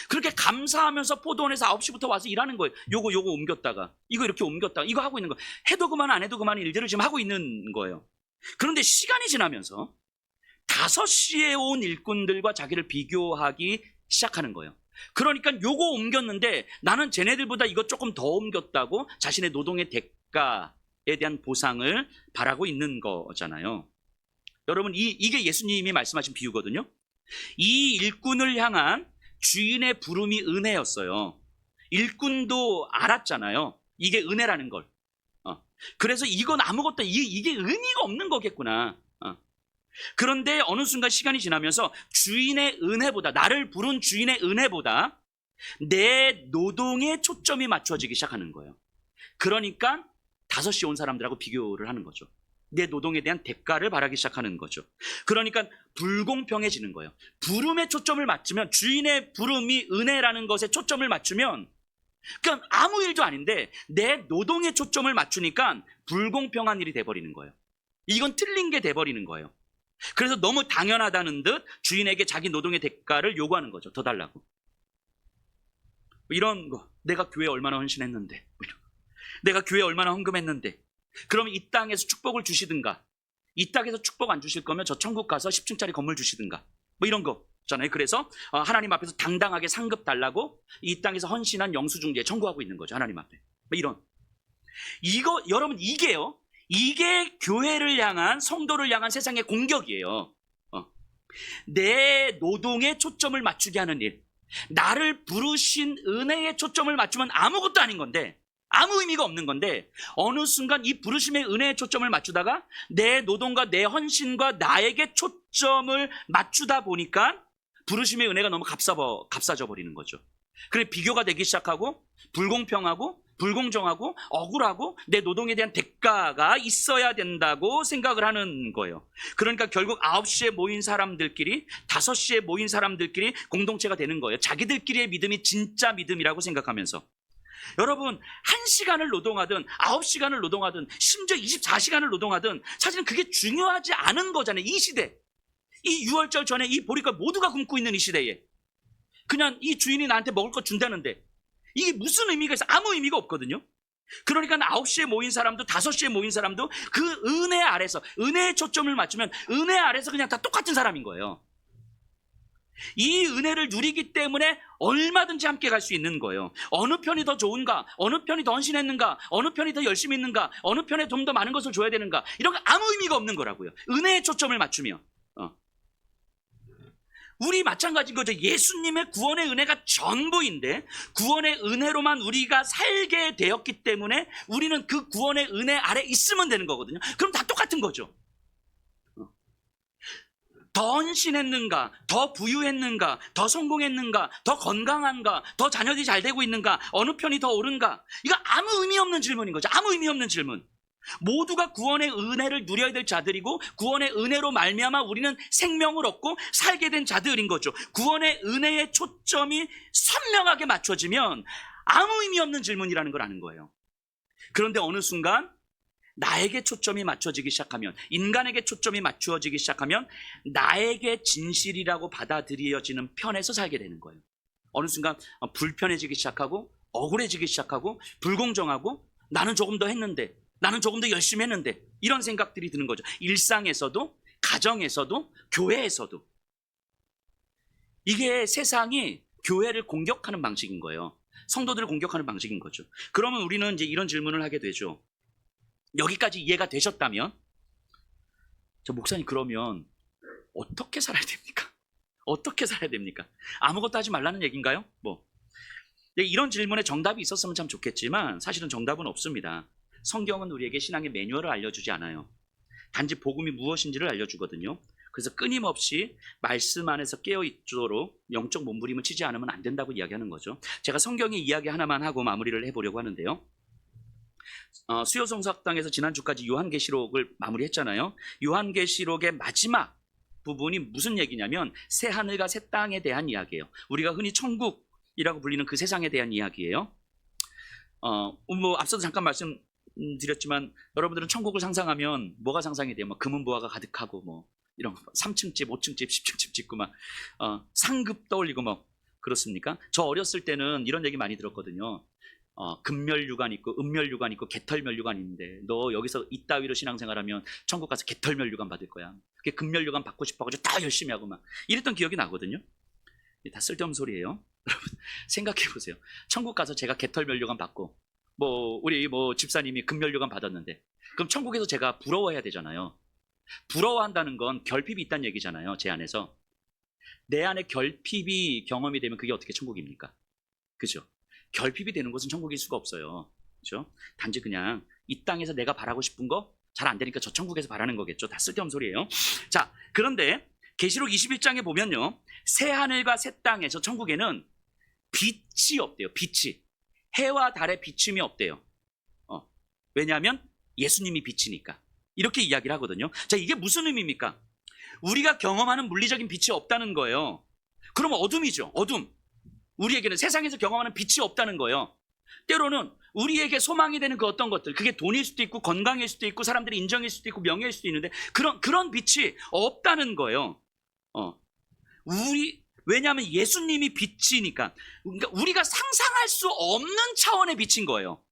그렇게 감사하면서 포도원에서 9시부터 와서 일하는 거예요. 요거 옮겼다가, 이거 이렇게 옮겼다가, 이거 하고 있는 거. 해도 그만 안 해도 그만 일들을 지금 하고 있는 거예요. 그런데 시간이 지나면서 5시에 온 일꾼들과 자기를 비교하기 시작하는 거예요. 그러니까 요거 옮겼는데 나는 쟤네들보다 이거 조금 더 옮겼다고 자신의 노동의 대가에 대한 보상을 바라고 있는 거잖아요. 여러분, 이게 예수님이 말씀하신 비유거든요. 이 일꾼을 향한 주인의 부름이 은혜였어요. 일꾼도 알았잖아요. 이게 은혜라는 걸. 그래서 이건 아무것도, 이게 의미가 없는 거겠구나. 그런데 어느 순간 시간이 지나면서 주인의 은혜보다, 나를 부른 주인의 은혜보다 내 노동에 초점이 맞춰지기 시작하는 거예요. 그러니까 5시에 온 사람들하고 비교를 하는 거죠. 내 노동에 대한 대가를 바라기 시작하는 거죠. 그러니까 불공평해지는 거예요. 부름에 초점을 맞추면, 주인의 부름이 은혜라는 것에 초점을 맞추면, 그러니까 아무 일도 아닌데 내 노동에 초점을 맞추니까 불공평한 일이 돼버리는 거예요. 이건 틀린 게 돼버리는 거예요. 그래서 너무 당연하다는 듯 주인에게 자기 노동의 대가를 요구하는 거죠. 더 달라고. 이런 거. 내가 교회에 얼마나 헌신했는데. 이런 거. 내가 교회에 얼마나 헌금했는데. 그럼 이 땅에서 축복을 주시든가. 이 땅에서 축복 안 주실 거면 저 천국 가서 10층짜리 건물 주시든가. 뭐 이런 거잖아요. 그래서 하나님 앞에서 당당하게 상급 달라고 이 땅에서 헌신한 영수증자에 청구하고 있는 거죠. 하나님 앞에. 뭐 이런. 이거 여러분 이게요. 이게 교회를 향한 성도를 향한 세상의 공격이에요. 내 노동에 초점을 맞추게 하는 일. 나를 부르신 은혜에 초점을 맞추면 아무것도 아닌 건데 아무 의미가 없는 건데 어느 순간 이 부르심의 은혜에 초점을 맞추다가 내 노동과 내 헌신과 나에게 초점을 맞추다 보니까 부르심의 은혜가 너무 값싸져 버리는 거죠. 그래 비교가 되기 시작하고 불공평하고 불공정하고 억울하고 내 노동에 대한 대가가 있어야 된다고 생각을 하는 거예요. 그러니까 결국 9시에 모인 사람들끼리 5시에 모인 사람들끼리 공동체가 되는 거예요. 자기들끼리의 믿음이 진짜 믿음이라고 생각하면서. 여러분 1시간을 노동하든 9시간을 노동하든 심지어 24시간을 노동하든 사실은 그게 중요하지 않은 거잖아요. 이 시대. 이 6월절 전에 이 보리가 모두가 굶고 있는 이 시대에 그냥 이 주인이 나한테 먹을 거 준다는데 이게 무슨 의미가 있어? 아무 의미가 없거든요. 그러니까 9시에 모인 사람도 5시에 모인 사람도 그 은혜 아래서 은혜에 초점을 맞추면 은혜 아래서 그냥 다 똑같은 사람인 거예요. 이 은혜를 누리기 때문에 얼마든지 함께 갈 수 있는 거예요. 어느 편이 더 좋은가? 어느 편이 더 헌신했는가? 어느 편이 더 열심히 있는가? 어느 편에 좀 더 많은 것을 줘야 되는가? 이런 거 아무 의미가 없는 거라고요. 은혜에 초점을 맞추면. 우리 마찬가지인 거죠. 예수님의 구원의 은혜가 전부인데 구원의 은혜로만 우리가 살게 되었기 때문에 우리는 그 구원의 은혜 아래 있으면 되는 거거든요. 그럼 다 똑같은 거죠. 더 헌신했는가, 더 부유했는가, 더 성공했는가, 더 건강한가, 더 자녀들이 잘 되고 있는가, 어느 편이 더 옳은가. 이거 아무 의미 없는 질문인 거죠. 아무 의미 없는 질문. 모두가 구원의 은혜를 누려야 될 자들이고 구원의 은혜로 말미암아 우리는 생명을 얻고 살게 된 자들인 거죠. 구원의 은혜의 초점이 선명하게 맞춰지면 아무 의미 없는 질문이라는 걸 아는 거예요. 그런데 어느 순간 나에게 초점이 맞춰지기 시작하면 인간에게 초점이 맞추어지기 시작하면 나에게 진실이라고 받아들여지는 편에서 살게 되는 거예요. 어느 순간 불편해지기 시작하고 억울해지기 시작하고 불공정하고 나는 조금 더 했는데 나는 조금 더 열심히 했는데 이런 생각들이 드는 거죠. 일상에서도 가정에서도 교회에서도. 이게 세상이 교회를 공격하는 방식인 거예요. 성도들을 공격하는 방식인 거죠. 그러면 우리는 이제 이런 질문을 하게 되죠. 여기까지 이해가 되셨다면 저 목사님 그러면 어떻게 살아야 됩니까? 어떻게 살아야 됩니까? 아무것도 하지 말라는 얘기인가요? 이런 질문에 정답이 있었으면 참 좋겠지만 사실은 정답은 없습니다. 성경은 우리에게 신앙의 매뉴얼을 알려주지 않아요. 단지 복음이 무엇인지를 알려주거든요. 그래서 끊임없이 말씀 안에서 깨어있도록 영적 몸부림을 치지 않으면 안 된다고 이야기하는 거죠. 제가 성경의 이야기 하나만 하고 마무리를 해보려고 하는데요. 수요성서학당에서 지난주까지 요한계시록을 마무리했잖아요. 요한계시록의 마지막 부분이 무슨 얘기냐면 새 하늘과 새 땅에 대한 이야기예요. 우리가 흔히 천국이라고 불리는 그 세상에 대한 이야기예요. 앞서도 잠깐 말씀드렸지만 여러분들은 천국을 상상하면 뭐가 상상이 돼요? 금은 보화가 가득하고 이런 3층 집, 5층 집, 10층 집 짓고 상급 떠올리고 그렇습니까? 저 어렸을 때는 이런 얘기 많이 들었거든요. 금멸유관 있고 은멸유관 있고 개털멸유관 있는데 너 여기서 이따위로 신앙생활하면 천국 가서 개털멸유관 받을 거야. 그게 금멸유관 받고 싶어가지고 다 열심히 하고 이랬던 기억이 나거든요. 다 쓸데없는 소리예요. 여러분 생각해 보세요. 천국 가서 제가 개털멸유관 받고 우리 집사님이 금멸유관 받았는데 그럼 천국에서 제가 부러워해야 되잖아요. 부러워한다는 건 결핍이 있다는 얘기잖아요. 제 안에서 내 안에 결핍이 경험이 되면 그게 어떻게 천국입니까? 그죠? 결핍이 되는 것은 천국일 수가 없어요. 그죠? 단지 그냥 이 땅에서 내가 바라고 싶은 거 잘 안 되니까 저 천국에서 바라는 거겠죠. 다 쓸데없는 소리예요. 자, 그런데 계시록 21장에 보면요. 새 하늘과 새 땅에서 천국에는 빛이 없대요. 빛이. 해와 달의 비춤이 없대요. 왜냐하면 예수님이 빛이니까. 이렇게 이야기를 하거든요. 자, 이게 무슨 의미입니까? 우리가 경험하는 물리적인 빛이 없다는 거예요. 그러면 어둠이죠. 어둠. 우리에게는 세상에서 경험하는 빛이 없다는 거예요. 때로는 우리에게 소망이 되는 그 어떤 것들, 그게 돈일 수도 있고 건강일 수도 있고 사람들의 인정일 수도 있고 명예일 수도 있는데 그런 빛이 없다는 거예요. 왜냐하면 예수님이 빛이니까. 그러니까 우리가 상상할 수 없는 차원의 빛인 거예요.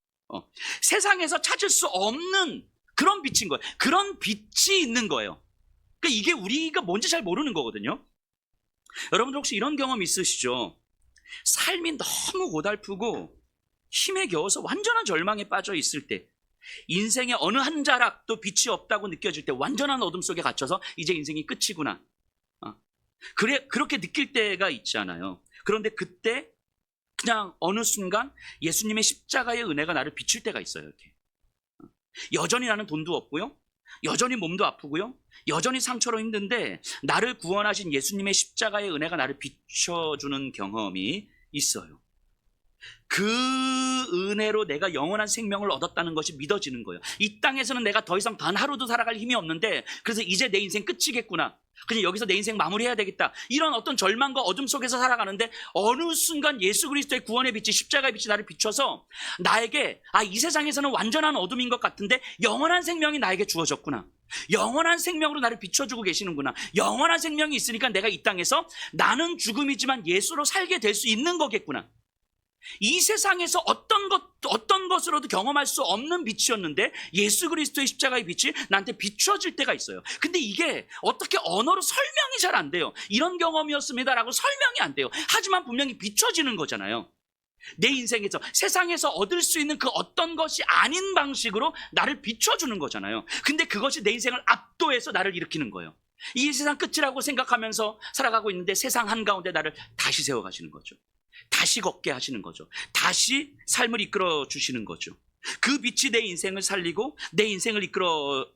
세상에서 찾을 수 없는 그런 빛인 거예요. 그런 빛이 있는 거예요. 그러니까 이게 우리가 뭔지 잘 모르는 거거든요. 여러분들 혹시 이런 경험 있으시죠? 삶이 너무 고달프고 힘에 겨워서 완전한 절망에 빠져 있을 때, 인생의 어느 한 자락도 빛이 없다고 느껴질 때 완전한 어둠 속에 갇혀서 이제 인생이 끝이구나. 그렇게 느낄 때가 있잖아요. 그런데 그때 그냥 어느 순간 예수님의 십자가의 은혜가 나를 비출 때가 있어요. 이렇게. 여전히 나는 돈도 없고요, 여전히 몸도 아프고요, 여전히 상처로 힘든데 나를 구원하신 예수님의 십자가의 은혜가 나를 비춰주는 경험이 있어요. 그 은혜로 내가 영원한 생명을 얻었다는 것이 믿어지는 거예요. 이 땅에서는 내가 더 이상 단 하루도 살아갈 힘이 없는데, 그래서 이제 내 인생 끝이겠구나, 그냥 여기서 내 인생 마무리해야 되겠다, 이런 어떤 절망과 어둠 속에서 살아가는데 어느 순간 예수 그리스도의 구원의 빛이, 십자가의 빛이 나를 비춰서 나에게 이 세상에서는 완전한 어둠인 것 같은데 영원한 생명이 나에게 주어졌구나, 영원한 생명으로 나를 비춰주고 계시는구나, 영원한 생명이 있으니까 내가 이 땅에서 나는 죽음이지만 예수로 살게 될 수 있는 거겠구나. 이 세상에서 어떤 것으로도 경험할 수 없는 빛이었는데 예수 그리스도의 십자가의 빛이 나한테 비춰질 때가 있어요. 근데 이게 어떻게 언어로 설명이 잘 안 돼요. 이런 경험이었습니다라고 설명이 안 돼요. 하지만 분명히 비춰지는 거잖아요. 내 인생에서, 세상에서 얻을 수 있는 그 어떤 것이 아닌 방식으로 나를 비춰주는 거잖아요. 근데 그것이 내 인생을 압도해서 나를 일으키는 거예요. 이 세상 끝이라고 생각하면서 살아가고 있는데 세상 한가운데 나를 다시 세워가시는 거죠. 다시 걷게 하시는 거죠. 다시 삶을 이끌어 주시는 거죠. 그 빛이 내 인생을 살리고 내 인생을 이끌어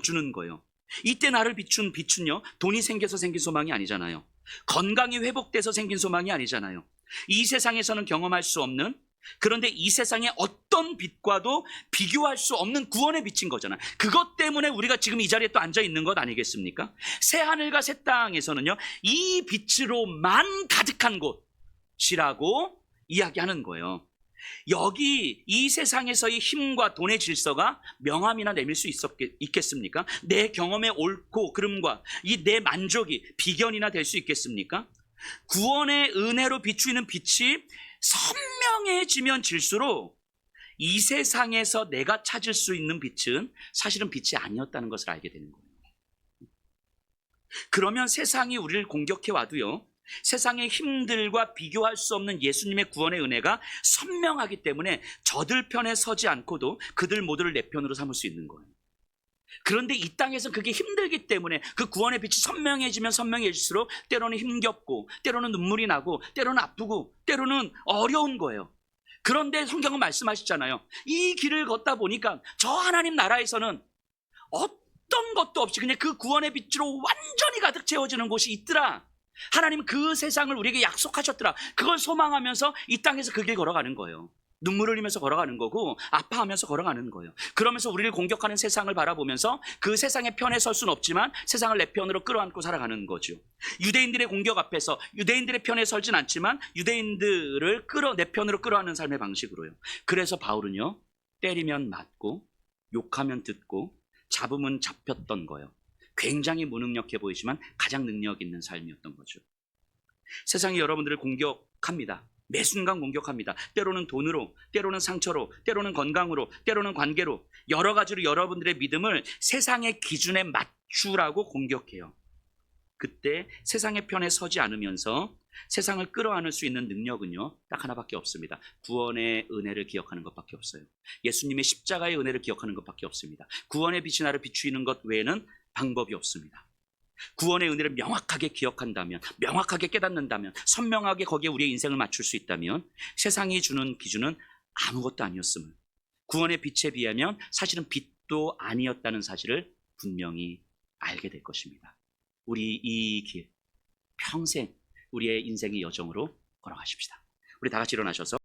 주는 거예요. 이때 나를 비춘 빛은요, 돈이 생겨서 생긴 소망이 아니잖아요. 건강이 회복돼서 생긴 소망이 아니잖아요. 이 세상에서는 경험할 수 없는, 그런데 이 세상의 어떤 빛과도 비교할 수 없는 구원의 빛인 거잖아요. 그것 때문에 우리가 지금 이 자리에 또 앉아 있는 것 아니겠습니까? 새 하늘과 새 땅에서는요, 이 빛으로만 가득한 곳이라고 이야기하는 거예요. 여기 이 세상에서의 힘과 돈의 질서가 명함이나 내밀 수 있겠습니까? 내 경험의 옳고 그름과 이 내 만족이 비견이나 될 수 있겠습니까? 구원의 은혜로 비추이는 빛이 선명해지면 질수록 이 세상에서 내가 찾을 수 있는 빛은 사실은 빛이 아니었다는 것을 알게 되는 거예요. 그러면 세상이 우리를 공격해 와도요, 세상의 힘들과 비교할 수 없는 예수님의 구원의 은혜가 선명하기 때문에 저들 편에 서지 않고도 그들 모두를 내 편으로 삼을 수 있는 거예요. 그런데 이 땅에서는 그게 힘들기 때문에 그 구원의 빛이 선명해지면 선명해질수록 때로는 힘겹고, 때로는 눈물이 나고, 때로는 아프고, 때로는 어려운 거예요. 그런데 성경은 말씀하시잖아요. 이 길을 걷다 보니까 저 하나님 나라에서는 어떤 것도 없이 그냥 그 구원의 빛으로 완전히 가득 채워지는 곳이 있더라. 하나님 그 세상을 우리에게 약속하셨더라. 그걸 소망하면서 이 땅에서 그 길 걸어가는 거예요. 눈물 흘리면서 걸어가는 거고 아파하면서 걸어가는 거예요. 그러면서 우리를 공격하는 세상을 바라보면서 그 세상의 편에 설 수는 없지만 세상을 내 편으로 끌어안고 살아가는 거죠. 유대인들의 공격 앞에서 유대인들의 편에 설진 않지만 유대인들을 내 편으로 끌어안는 삶의 방식으로요. 그래서 바울은요, 때리면 맞고 욕하면 듣고 잡으면 잡혔던 거예요. 굉장히 무능력해 보이지만 가장 능력 있는 삶이었던 거죠. 세상이 여러분들을 공격합니다. 매 순간 공격합니다. 때로는 돈으로, 때로는 상처로, 때로는 건강으로, 때로는 관계로, 여러 가지로 여러분들의 믿음을 세상의 기준에 맞추라고 공격해요. 그때 세상의 편에 서지 않으면서 세상을 끌어안을 수 있는 능력은요, 딱 하나밖에 없습니다. 구원의 은혜를 기억하는 것밖에 없어요. 예수님의 십자가의 은혜를 기억하는 것밖에 없습니다. 구원의 빛이 나를 비추이는 것 외에는 방법이 없습니다. 구원의 은혜를 명확하게 기억한다면, 명확하게 깨닫는다면, 선명하게 거기에 우리의 인생을 맞출 수 있다면 세상이 주는 기준은 아무것도 아니었음을, 구원의 빛에 비하면 사실은 빛도 아니었다는 사실을 분명히 알게 될 것입니다. 우리 이 길 평생 우리의 인생의 여정으로 걸어가십시다. 우리 다 같이 일어나셔서